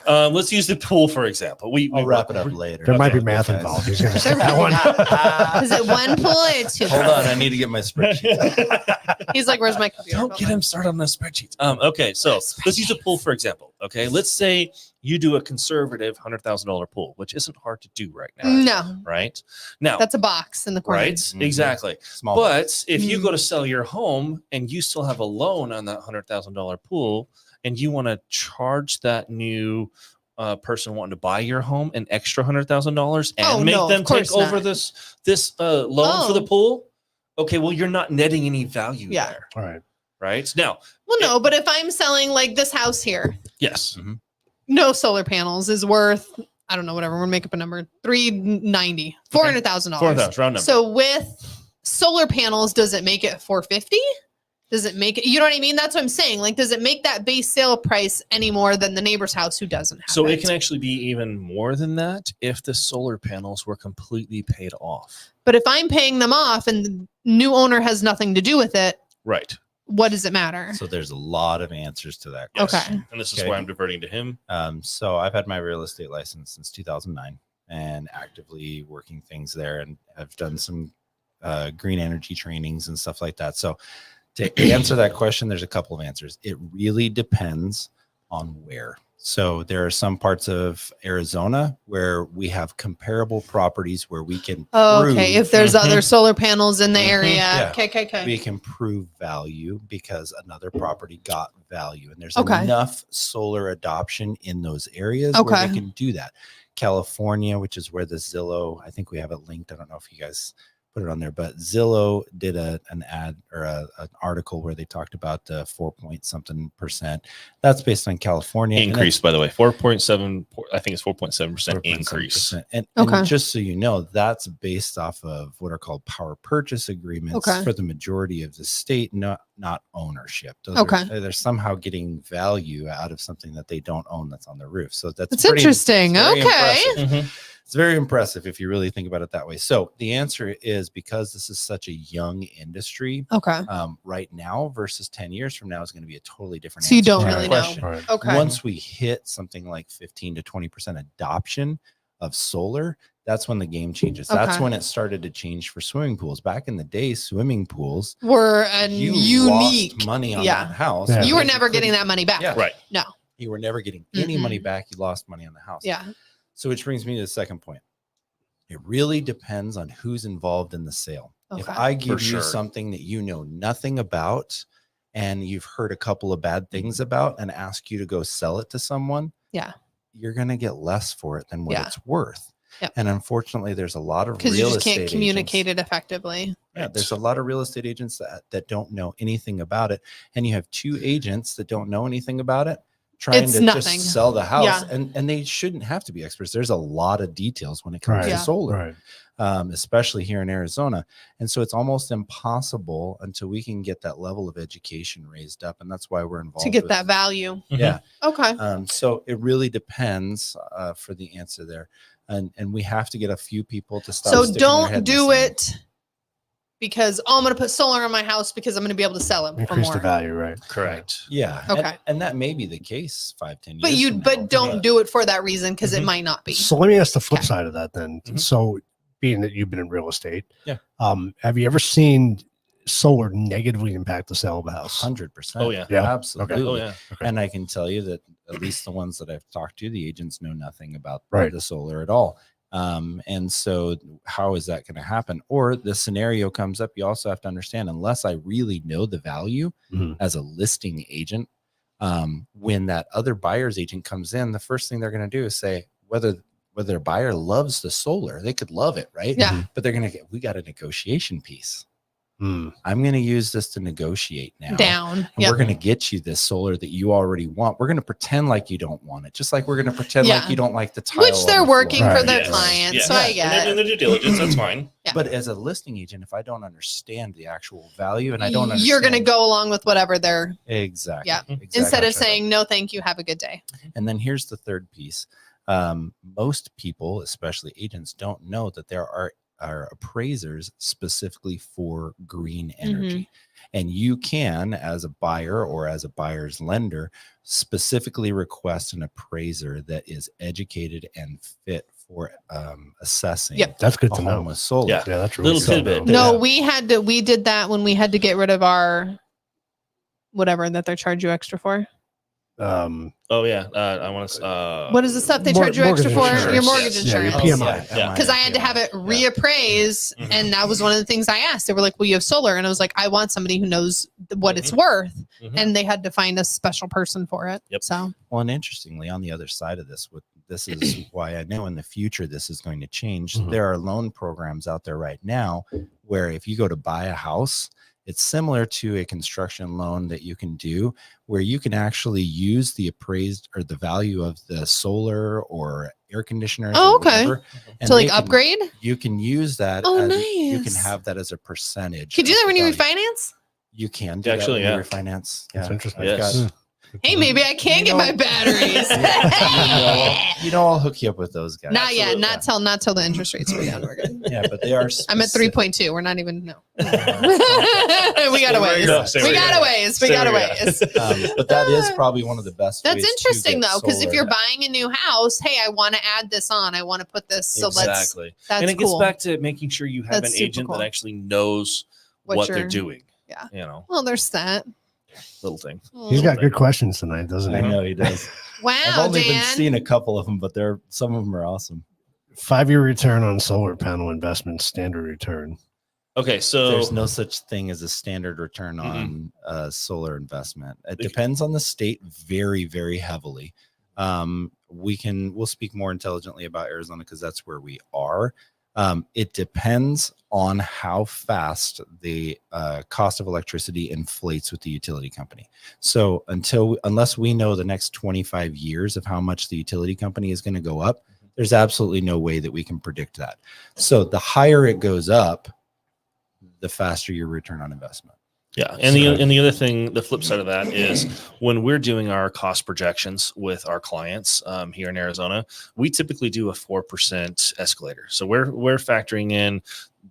Let's use the pool for example. I'll wrap it up later. There might be Okay, math guys. involved. He's going to say that one. Is it one pool or 2? Hold on, I need to get my spreadsheet. He's like, "Where's my computer?" Don't get him started on the spreadsheets. Okay, so let's use a pool for example. Okay, let's say you do a conservative $100,000 pool, which isn't hard to do right now. No, Right now, that's a box in the corner. right? Mhm. Exactly. Small. But if you go to sell your home and you still have a loan on that $100,000 pool, and you want to charge that new person wanting to buy your home an extra $100,000 and Oh, make no, them of take course over not. this loan for the Oh. pool, okay, well you're not netting any value Yeah. there, All right. right? Now, Well, no, but if I'm selling like this house here, yes, no solar panels is worth, I don't know, whatever. We're gonna make up a number, $390,000, $400,000. 400,000 round number. So with solar panels, does it make it 450? Does it make it? You know what I mean? That's what I'm saying. Like, does it make that base sale price any more than the neighbor's house who doesn't have So it? it can actually be even more than that if the solar panels were completely paid off. But if I'm paying them off and the new owner has nothing to do with it, Right. what does it matter? So there's a lot of answers to that. Yes. Okay. And this is Okay. why I'm diverting to him. So I've had my real estate license since 2009 and actively working things there, and I've done some green energy trainings and stuff like that. So to answer that question, there's a couple of answers. It really depends on where. So there are some parts of Arizona where we have comparable properties where we can Okay. prove- If there's Mhm. other solar panels in the Mhm. area. Yeah. Okay. we can prove value because another property got value, and there's Okay. enough solar adoption in those areas where Okay. we can do that. California, which is where the Zillow, I think we have it linked. I don't know if you guys put it on there, but Zillow did an ad or an article where they talked about the 4-point-something%. That's based on California. and Increase, by the way, 4.7. I think it's 4.7% 4.7%. increase. And Okay. just so you know, that's based off of what are called power purchase agreements Okay. for the majority of the state, not ownership. Those Okay. they're somehow getting value out of something that they don't own that's on the roof. So that's That's pretty- interesting. it's very Okay. impressive. It's very impressive if you really think about it that way. So the answer is, because this is such a young industry, Okay. right now versus 10 years from now is going to be a totally different So you answer don't to that really know. question. All right. Okay. Once we hit something like 15 to 20% adoption of solar, that's when the game changes. That's Okay. when it started to change for swimming pools. Back in the day, swimming pools, We're a you unique. lost money on yeah. that house. Yeah. You were because never getting couldn't- that money back. Yeah. Right. No. You were never getting any money Mm-mm. back. You lost money on the house. Yeah. So which brings me to the second point. It really depends on who's involved in the sale. If Okay. I give you sure. something that you know nothing about and you've heard a couple of bad things about and ask you to go sell it to someone, Yeah. you're going to get less for it than what Yeah. it's worth. Yep. And unfortunately, there's a lot of Because real you just can't estate communicate agents. it effectively. Yeah, there's a lot of real estate agents that don't know anything about it. And you have two agents that don't know anything about it trying It's to nothing. just sell the house. Yeah. And they shouldn't have to be experts. There's a lot of details when it comes Right. to Yeah. solar, Right. especially here in Arizona. And so it's almost impossible until we can get that level of education raised up. And that's why we're involved To get with- that value. Yeah. Okay. So it really depends for the answer there. And we have to get a few people to stop. So sticking their head don't in the do sand. it because I'm going to put solar on my house because I'm going to be able to sell it for Increase more. the value, right? Correct. Yeah. Okay. And that may be the case 5-10 years. But from now. but don't do it for that reason because it Mhm. might not be. So let me ask the flip Okay. side of that then. Mhm. So being that you've been in real estate, Yeah. Have you ever seen solar negatively impact the sale of a house? 100%. Oh, yeah. Yeah. Absolutely. Oh yeah. And I can tell you that at least the ones that I've talked to, the agents know nothing about Right. the solar at all. And so how is that going to happen? Or the scenario comes up, you also have to understand, unless I really know the value Mhm. as a listing agent, when that other buyer's agent comes in, the first thing they're going to do is say, whether a buyer loves the solar, they could love it, right? Yeah. But they're going to we got a negotiation piece. Mm. I'm going to use this to negotiate now. Down. And Yeah. we're going to get you this solar that you already want. We're going to pretend like you don't want it, just like we're going to pretend like Yeah. you don't like the tile. Which on they're the floor. working for Right. their Yes. clients. Yeah. So I And get they're it. doing their due diligence. That's fine. Yeah. But as a listing agent, if I don't understand the actual value and I don't understand, You're going to go along with whatever they're exactly. Yeah. exactly. instead of saying no, thank you, have a good day. And then here's the third piece. Most people, especially agents, don't know that there are appraisers specifically for green energy. And you can, as a buyer or as a buyer's lender, specifically request an appraiser that is educated and fit for assessing Yep. That's good a to home know. with solar. Yeah. Yeah, that's really Little good to tidbit. know. No, we did that when we had to get rid of our whatever that they charge you extra for. Oh yeah. I want to. What is the stuff they Mor- charge you extra for? mortgage Your insurance. mortgage Yes. Yeah, your insurance. PMI. Yeah. Because I had to have it reappraised, Mhm. and that was one of the things I asked. They were like, "Well, you have solar," and I was like, "I want somebody who knows what it's worth," Mhm. and they had to find a special person for it. Yep. So Well, and interestingly, on the other side of this, this is why I know in the future this is going to change. Mhm. There are loan programs out there right now where if you go to buy a house, it's similar to a construction loan that you can do where you can actually use the appraised or the value of the solar or air conditioners. Oh, or okay. whatever, and to like they can- upgrade. You can use that. Oh, as, You can nice. have that as a percentage. Can you do of that when the you value. refinance? You can do Actually, that when yeah. you refinance. That's Yeah. interesting. I've Yes. got- Hey, maybe I can You get know- my batteries. you know, I'll hook you up with those guys. Not yet. Absolutely. Not till the interest rates go down. We're good. Yeah, but they are. I'm at 3.2. We're not even no. we got a where ways. you go, stay We where you got go. a ways. We Stay got a where you ways. But that is probably one of the best. That's ways to interesting get though, because if solar. you're buying a new house, hey, I want to add this on. I want to put this. So Exactly. that's And it gets cool. back to making sure you have That's an super agent cool. that actually knows What what they're you're- doing. yeah. You know, Well, there's that. little thing. He's got good questions tonight, doesn't I he? know he does. Wow, I've only been Dan. seeing a couple of them, but some of them are awesome. 5-year return on solar panel investment, standard return. Okay, so There's no such thing as a standard return on solar investment. It depends on the state very, very heavily. We'll speak more intelligently about Arizona because that's where we are. It depends on how fast the cost of electricity inflates with the utility company. So unless we know the next 25 years of how much the utility company is going to go up, there's absolutely no way that we can predict that. So the higher it goes up, the faster your return on investment. yeah, and the other thing, the flip side of that is when we're doing our cost projections with our clients here in Arizona, we typically do a 4% escalator. So we're factoring in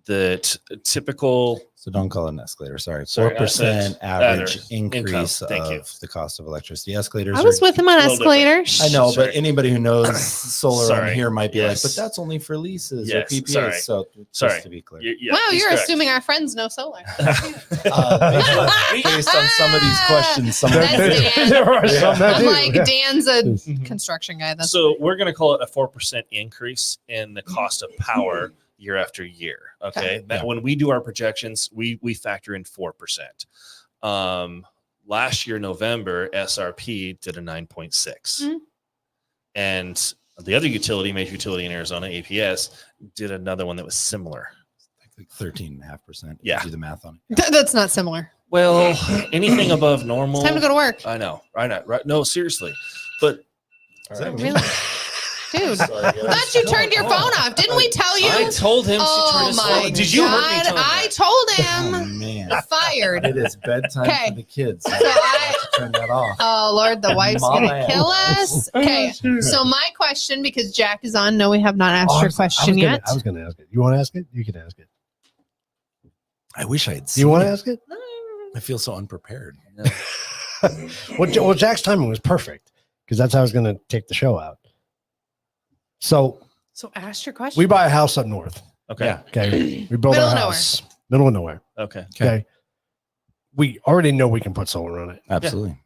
the typical So don't call it an escalator. Sorry, Sorry, 4% average income. increase Thank you. of the cost of electricity. Escalators. I was are- with him on a little different. escalator. Shh. I know, Sorry. but anybody who knows solar on Sorry. here might be Yes. like, but that's only for leases Yes, or PPAs. sorry. So just Sorry. to be clear, Wow, he's you're correct. assuming our friends know solar. based on some of these questions, some of That's these- Dan. There are some that I'm do. like, yeah. Dan's a Mhm. construction guy. That's So we're going to call it a 4% increase in the cost of power year after year. Okay. That Yeah. when we do our projections, we factor in 4%. Last year, November, SRP did a 9.6. Mhm. And the other utility, major utility in Arizona, APS, did another one that was similar. like 13.5%. Yeah. Do the math on it. That's not similar. Well, anything above normal. It's time to go to work. I know. Right. No, seriously. But Is that Really? Dude, I thought you turned your phone off. Didn't we tell you? I told him to turn Oh his my phone. Did you heard me God. tell him I that? told Oh, him. man. Fired. It is bedtime Okay. for the kids. So I- turn that off. Oh Lord, the wife's Mama gonna kill us. Okay. So my question, because Jack is on, no, we have not asked Oh, your question yet. I was going to ask it. You want to ask it? You can ask it. I wish I had Do seen you want to it. ask it? I feel so unprepared. Well, Jack's timing was perfect because that's how I was going to take the show out. So So ask your question. we buy a house up north. Okay. Yeah. Okay. We build Middle our of house. Middle of nowhere. Okay. Okay. We already know we can put solar on it. Absolutely.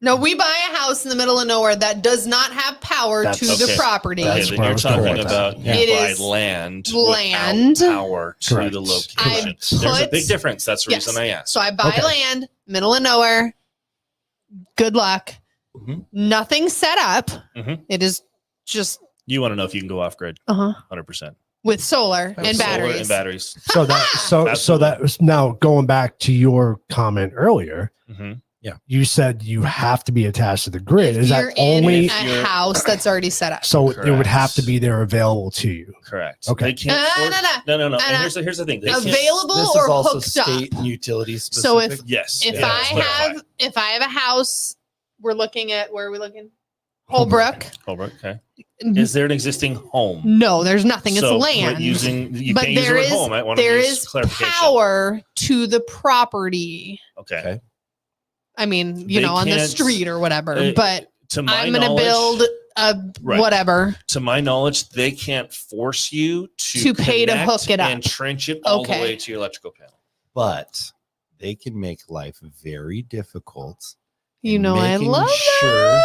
No, we buy a house in the middle of nowhere that does not have power That's- to the Okay. property. That's Okay, where I then you're was talking going with that. about Yeah. you It buy is land land. without power to Correct. the I location. There's a put- big difference. That's the Yes. reason I asked. So I buy Okay. land, middle of nowhere. Good luck. Mhm. Nothing set up. Mhm. It is just You want to know if you can go off grid? uh-huh 100%. with solar With and Solar batteries. and batteries. So that was now going back to your comment earlier. hmm You said you have to be attached to the grid. Is You're that only in You're- a house that's already set up. so? It would Correct. have to be there available to you. Correct. Okay. They can't. No. And here's the thing. They can't- Available This or is also hooked up. state and utility So if- specific. Yes. If yeah, I let's clarify. have a house, we're looking at where are we looking? Holbrook. Holbrook, okay. Is there an existing home? No, there's nothing. It's So, but land. you But can't use the there word is- home. I want to there use is clarification. power to the property. Okay. Okay. I mean, They on the can't- street or whatever. uh, but To my I'm going to knowledge, build a Right. whatever. to my knowledge, they can't force you To pay to connect hook it up. and trench it all the Okay. way to your electrical panel. But they can make life very difficult. You in know, I making love sure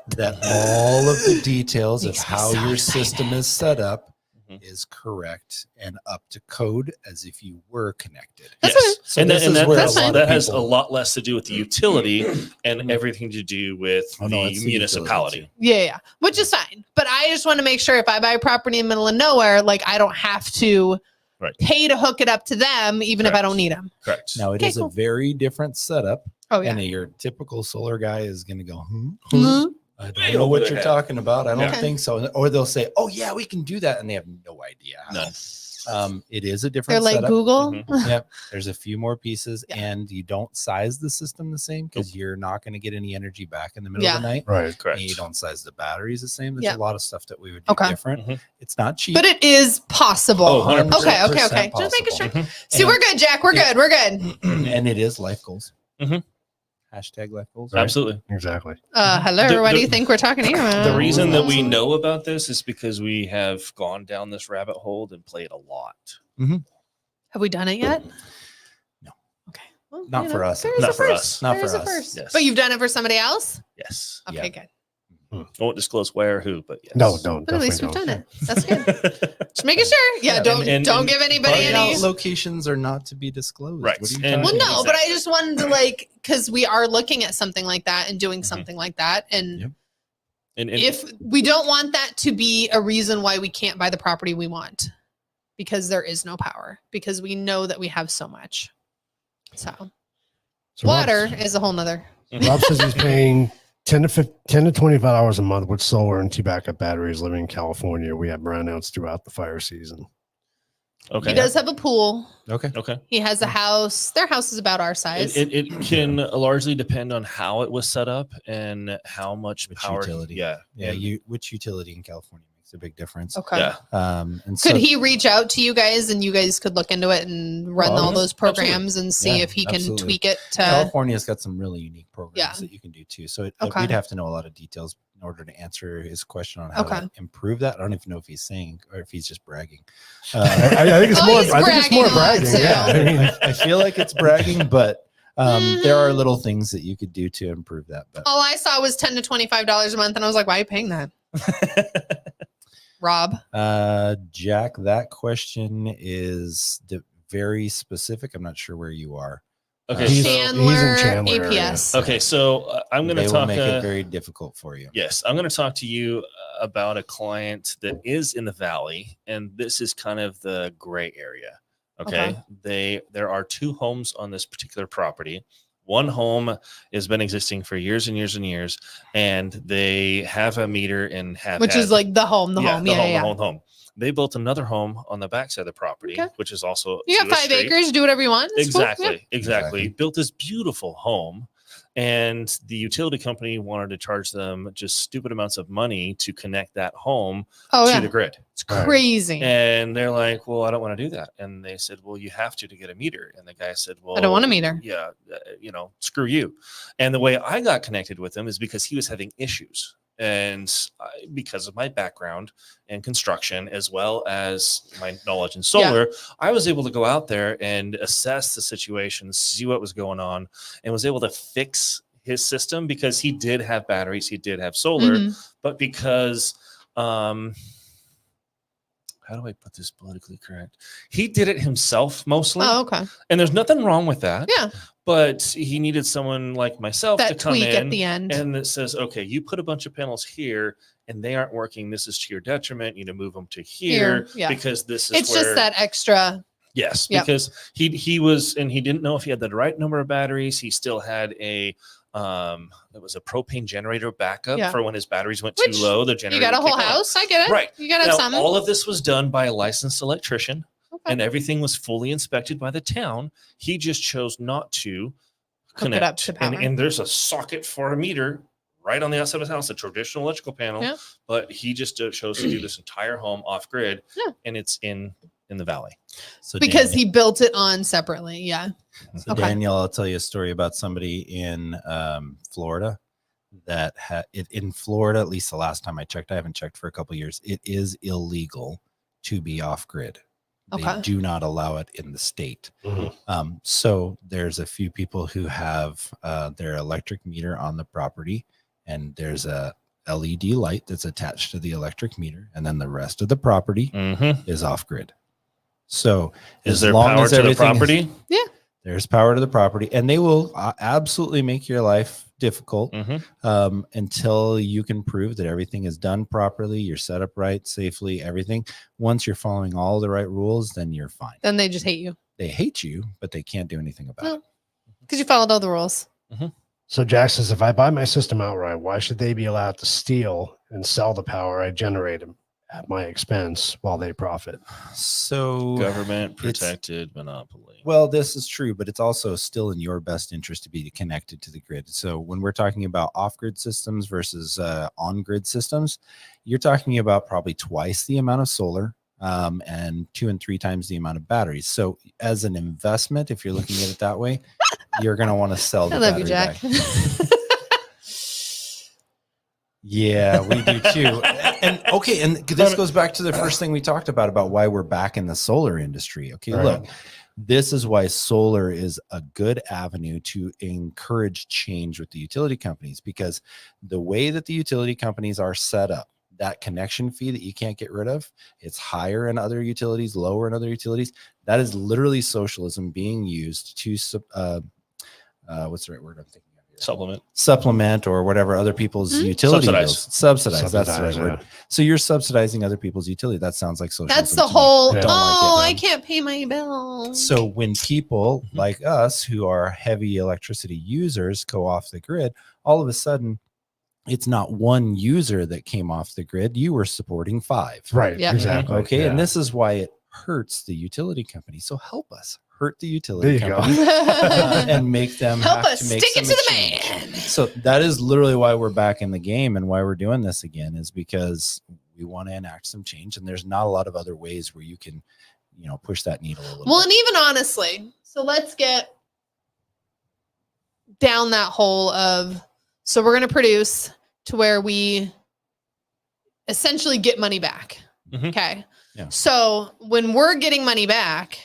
that. that all of the details of Makes me how so your excited. system is set up Mhm. is correct and up to code as if you were connected. That's yes. fine. So and this that, and is that, where That's a lot fine. of that has a people- lot less to do with the utility and Mhm. everything to do with Oh, no, the it's the municipality. utility Yeah, which is fine. But I just want to make sure if I buy a property in the middle of nowhere, like I don't have to Right. pay to hook it up to them, even if I Correct. don't need them. Correct. Now it Okay, is cool. a very different setup, Oh yeah. and your typical solar guy is going to go, Mhm. I Way don't know over what their you're head. talking about. I don't Yeah. think so. Or they'll say, oh yeah, we can do that, and they have no idea. how. None. It is a They're different like setup. Google. Mhm. Yep. There's a few more pieces, Yeah. and you don't size the system the same because you're not going to get any energy back in the middle Yeah. of the night. Right. Correct. And you don't size the batteries the same. There's Yeah. a lot of stuff that we would do Okay. different. Mhm. It's not cheap. But it is possible. Oh, 100%. Okay, okay, okay. Just making sure. Mhm. See, we're good, Jack. We're Yeah. good. We're good. and it is life goals. Mhm. Hashtag life goals. Right. Absolutely. Exactly. Hello. The- What do the- you think we're talking to you about? The reason that we know about this is because we have gone down this rabbit hole and played a lot. Have we done it yet? No. Okay. Well, Not for us. There's Not a for first. us. Not There's for a us. first. Yes. But you've done it for somebody else? Yes. Okay, Yeah. good. I won't disclose where or who, but yes. No, don't. But at least we've definitely done it. That's good. Just making sure. Yeah, Yeah, don't and give anybody budget any. out Locations are not to be disclosed. Right. What are you And- Well, talking no, about? but I just wanted to because we are looking at something like that and doing Mhm. something like that. And Yep. And if we don't want that to be a reason why we can't buy the property we want, because there is no power, because we know that we have so much. So So water Rob, is a whole nother. Rob says he's paying 10 to 25 hours a month with solar and two backup batteries living in California. We have brownouts throughout the fire season. okay. He does have a pool. Okay. Okay. He has a house. Their house is about our size. It can largely depend on how it was set up and how much Which power. utility. Yeah. Yeah. Which utility in California makes It's a big difference. Okay. Yeah. And so Could he reach out to you guys and you guys could look into it and run Well, all yeah, those programs and see Yeah, if he can absolutely. tweak it to? California's got some really unique programs Yeah. that you can do too. So Okay. we'd have to know a lot of details in order to answer his question on how Okay. to improve that. I don't even know if he's saying or if he's just bragging. I think it's Oh, more. he's I think it's more bragging bragging. on it, Yeah. I mean, I feel like it's bragging, but there are little things that you could do to improve that. But All I saw was $10 to $25 a month, and I was like, "Why are you paying that, Rob?" Jack, that question is very specific. I'm not sure where you are. Okay. He's- So, Chandler, Chandler area. APS. okay. So I'm going They to will talk. make it very difficult for you. Yes, I'm going to talk to you about a client that is in the valley, and this is kind of the gray area. Okay, there are 2 homes on this particular property. One home has been existing for years and years and years, and they have a meter and have Which had- is like the home. the home. They built another home on the backside of the property, Okay. which is also You got to a 5 street. acres. Do whatever you want. It's cool. Exactly, Yeah. exactly. Built this beautiful home, and the utility company wanted to charge them just stupid amounts of money to connect that home Oh to yeah. the grid. It's Right. crazy. And they're like, "Well, I don't want to do that." And they said, "Well, you have to get a meter." And the guy said, "Well, I don't want a meter. Yeah, screw you." And the way I got connected with him is because he was having issues. And because of my background in construction, as well as my knowledge in solar, I was able to go out there and assess the situation, see what was going on, and was able to fix his system because he did have batteries, he did have solar, Mhm. but because, how do I put this politically correct? He did it himself mostly, Oh, okay. and there's nothing wrong with that. Yeah. But he needed someone like myself to That come tweak in at the end. and it says, okay, you put a bunch of panels here and they aren't working. This is to your detriment. You need to move them to here, yeah. because this is It's where, just that extra. yes, Yep. because he was, and he didn't know if he had the right number of batteries. He still had it was a propane generator backup Yeah. for when his batteries went Which too low. The You generator got a would whole kick on. house. I get it. Right. You got to have Now, something. all of this was done by a licensed electrician, Okay. and everything was fully inspected by the town. He just chose not to Hook it connect. up to and, power. and there's a socket for a meter right on the outside of his house, a traditional electrical panel. Yeah. But he just chose to do this entire home off grid, Yeah. and it's in the valley. So Because Daniel, he built it on separately. Yeah. so Okay. Daniel, I'll tell you a story about somebody in Florida that in Florida, at least the last time I checked, I haven't checked for a couple of years. It is illegal to be off grid. They Okay. do not allow it in the state. Mhm. So there's a few people who have their electric meter on the property, and there's a LED light that's attached to the electric meter, and then the rest of the property Mm-hmm. is off grid. So Is as there long power as to the everything is- property? there's power to the property, and they will absolutely make your life difficult Mm-hmm. until you can prove that everything is done properly, you're set up right, safely, everything. Once you're following all the right rules, then you're fine. Then they just hate you They hate you, but they can't do anything about it. because you followed all the rules. So Jack says, if I buy my system outright, why should they be allowed to steal and sell the power I generate at my expense while they profit? So Government it's- protected monopoly. well, this is true, but it's also still in your best interest to be connected to the grid. So when we're talking about off-grid systems versus on-grid systems, you're talking about probably twice the amount of solar and 2 and 3 times the amount of batteries. So as an investment, if you're looking at it that way, you're going to want to sell the I love you, battery Jack. back. Yeah, we do too. And okay, and this goes back to the first thing we talked about why we're back in the solar industry. Okay, Right. look, this is why solar is a good avenue to encourage change with the utility companies, because the way that the utility companies are set up, that connection fee that you can't get rid of, it's higher in other utilities, lower in other utilities. That is literally socialism being used to what's the right word I'm thinking of here? Supplement or whatever other people's utility Subsidize. bills. Subsidize. That's the right Subsidize, word. So you're subsidizing other people's utility. That sounds like socialism. That's the to me. whole. Yeah. Don't like it, Oh, I man. can't pay my bill. So when people Mhm. like us who are heavy electricity users go off the grid, all of a sudden it's not one user that came off the grid. You were supporting 5. Right. Yeah. Exactly. Okay. Yeah. And this is why it hurts the utility company. So help us hurt the There utility you go. company and make them Help have us to make stick it some to the change. man. So that is literally why we're back in the game and why we're doing this again, is because We want to enact some change, and there's not a lot of other ways where you can, push that needle a little Well, bit. and even honestly, so let's get down that hole of, so we're going to produce to where we essentially get money back. Mhm. Okay. Yeah. So when we're getting money back,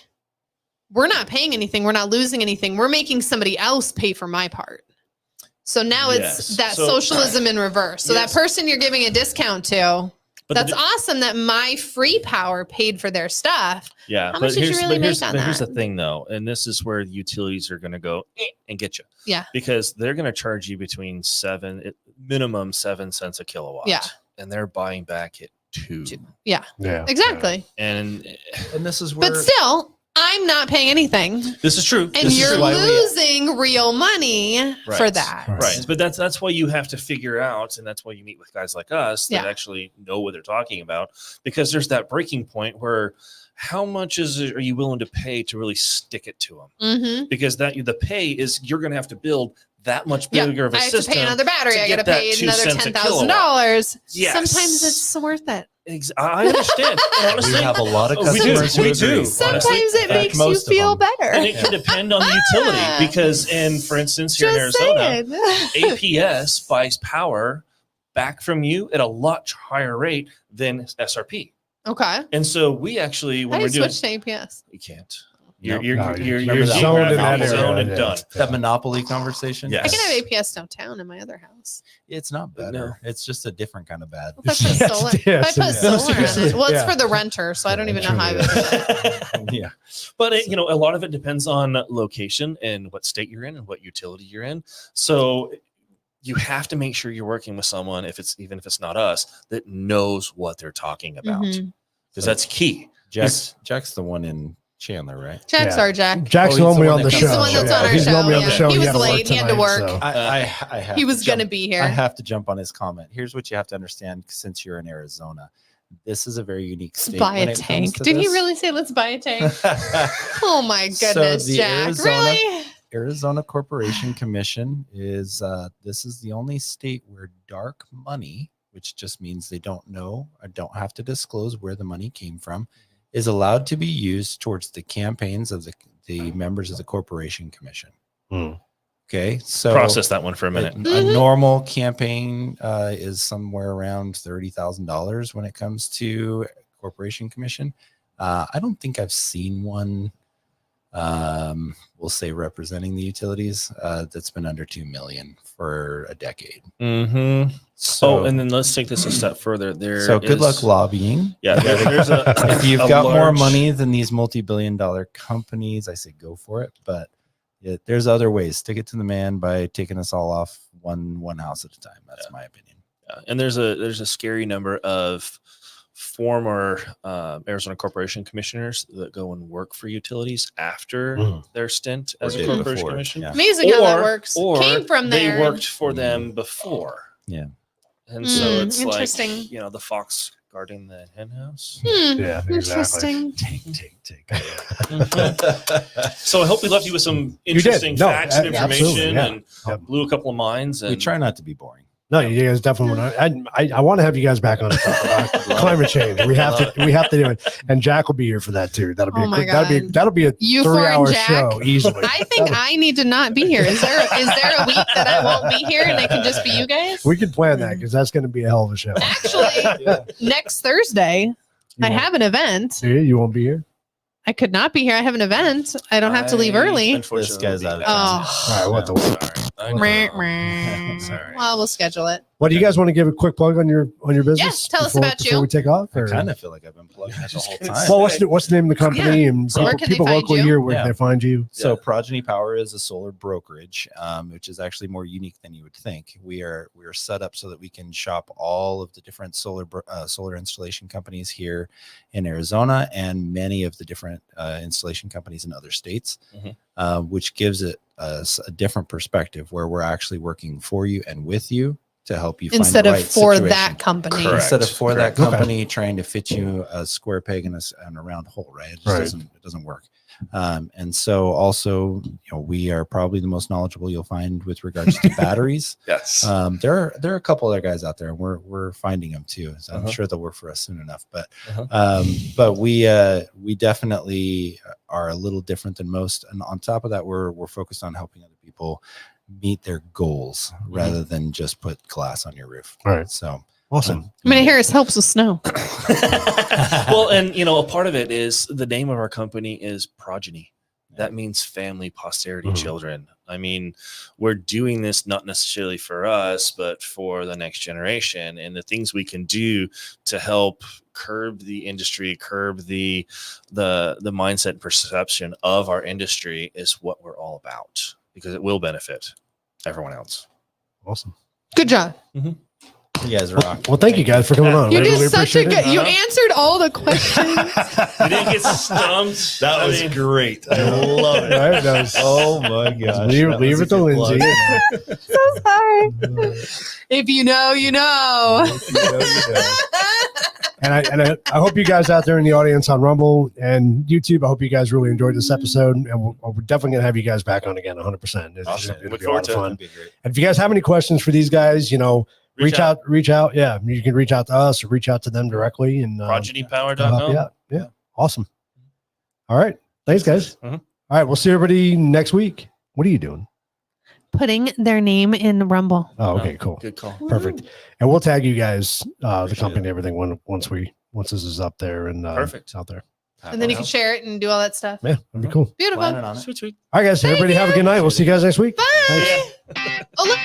we're not paying anything. We're not losing anything. We're making somebody else pay for my part. So now Yes. it's that So- socialism in reverse. So Yes. that person you're giving a discount to, But that's the- awesome that my free power paid for their stuff. Yeah, How but much did you here's, really but here's, make on but here's the that? thing though, and this is where the utilities are going to go and get you. Yeah. Because they're going to charge you between minimum 7 cents a kilowatt. Yeah. And they're buying back at 2. Yeah, Yeah. exactly. And And this is where But still, I'm not paying anything. this is true. And This is you're true. why we- losing real money for Right. that. Right. Right. But that's why you have to figure out, and that's why you meet with guys like us that Yeah. actually know what they're talking about, because there's that breaking point where how much are you willing to pay to really stick it to them? Mm-hmm. Because the pay is you're going to have to build that much Yeah, bigger of a I have system. to pay another battery. to I got to get that pay 2 another cents a $10,000. Yes. Sometimes it's worth it. I understand. Honestly, we have a lot of Oh, we do. customers. who We do. agree. Sometimes Honestly, it in fact, makes you most of feel them. better. and it can depend on the utility Ah. because, for instance, here in Just Arizona, saying. APS buys power back from you at a lot higher rate than SRP. Okay. And so we actually, How when do we're you doing, switch to APS? you can't. Nope. You're No, you're that zoned one. in that geographically area. zoned and Yeah. done. That monopoly conversation. Yeah. I can have APS downtown in my other house. It's not better. No. It's just a different kind of bad. What if I put Yes, solar? yes, if I put it is. solar on it? Well, it's Yeah. for the renter, so I don't Yeah, even it know how I truly would do that. Yeah. But a lot of it depends on location and what state you're in and what utility you're in. So you have to make sure you're working with someone, even if it's not us, that knows what they're talking about, because Mhm. that's key. Jack's the one in Chandler, right? Jack's Yeah. our Jack. Jack's Oh, the he's one the we one on the that show. He's the one that's on our He's the one we show, on the yeah. show. He was had to work late. He had to tonight, work. so- I have He to was going to jump- be I here. have to jump on his comment. Here's what you have to understand since you're in Arizona. This is a very unique state. Buy when a it comes tank. to Did he this. really say, let's buy a tank? Oh my So goodness, the Jack. Arizona- Really? Arizona Corporation Commission is this is the only state where dark money, which just means they don't know or don't have to disclose where the money came from, is allowed to be used towards the campaigns of the members of the Corporation Commission. Hmm. Okay, so Process that one for a minute. A Mhm. normal campaign is somewhere around $30,000 when it comes to Corporation Commission. I don't think I've seen one. We'll say representing the utilities that's been under 2 million for a decade. Mm-hmm. So, And then let's take this a step further. good luck lobbying. Yeah, there's a. If you've a got more large- money than these multi-billion-dollar companies, I say go for it. But there's other ways. Stick it to the man by taking us all off one house at a time. That's my opinion. and there's a scary number of former Arizona Corporation commissioners that go and work for utilities after Mhm. their stint Or as a did corporation before, commission. yeah. Amazing how that works. Or Came from there. they worked for them before. Yeah. And so it's Interesting. like, the fox guarding the hen house. Yeah, exactly. Interesting. Take. So I hope we left you with some You did. interesting No, facts and absolutely, information yeah. and Yep. blew a couple of minds. And We try not to be boring. No, you guys definitely want to. I want to have you guys back on to talk about climate change. We have to do it, and Jack will be here for that too. That'll be Oh a my quick, God. that'll be a You four 3-hour and Jack. show easily. I think I need to not be here. Is there a week that I won't be here and it can just be you guys? We can plan that because that's going to be a hell of a show. Actually, next Thursday, You I won't- have an event. Yeah, you won't be here. I could not be here. I have an event. I don't have to leave early. Unfortunately, This guy's out of will be town. back. Oh. All right, what the? Sorry. I Meh, know. meh. Sorry. Well, we'll schedule it. What do you guys want to give a quick plug on your business? Yes, tell us before- about you. before we take off. I or- kind of feel like I've been plugging it the whole time. Well, what's the name of the company and So where people, can they people find locally you? here? Where Yeah. can they find you? So Progeny Power is a solar brokerage, which is actually more unique than you would think. We are set up so that we can shop all of the different solar installation companies here in Arizona and many of the different installation companies in other states, which gives it a different perspective where we're actually working for you and with you to help you Instead find of the right for situation. that company. Correct. Instead of for that Correct. Okay. company trying to fit you a square peg in a round hole, right? It just Right. doesn't work. And so also, we are probably the most knowledgeable you'll find with regards to batteries. Yes. There are a couple other guys out there, and we're finding them too. So I'm Uh-huh. sure they'll work for us soon enough. Uh-huh. But we definitely are a little different than most. And on top of that, we're focused on helping other people meet their goals rather than just put glass on your roof. All right. So Awesome. I mean, Harris helps with snow. Well, and a part of it is the name of our company is Progeny. That means family, posterity, Mhm. children. I mean, we're doing this not necessarily for us, but for the next generation, and the things we can do to help curb the industry, curb the mindset and perception of our industry is what we're all about, because it will benefit everyone else. Awesome. Good job. you guys rock. Well, thank you guys for coming on. You I did really such a appreciate good. You Uh-huh. answered all the questions. You didn't get stumped. I mean, great. I love it. Right? That was- Oh my gosh. leave it to Lindsay. So sorry. If you know, you know. And I hope you guys out there in the audience on Rumble and YouTube, I hope you guys really enjoyed this episode. And we're definitely going to have you guys back on again 100%. Awesome. It'll Look be a lot forward of to it. fun. And if you guys have any questions for these guys, reach out. Yeah. You can reach out to us or reach out to them directly. And ProgenyPower.com. Yeah. Awesome. All right. Thanks, guys. Mhm. All right. We'll see everybody next week. What are you doing? Putting their name in Rumble. Oh, okay, cool. Good call. Perfect. And we'll tag you guys, the Appreciate company, it. and everything once this is up there and Perfect. out there. And then you can share it and do all that stuff. Yeah, that'd be cool. Beautiful. Planning on it. Sweet, sweet. All right, guys. Everybody have a good night. We'll see you guys next week. Bye. Thanks. Oh, look.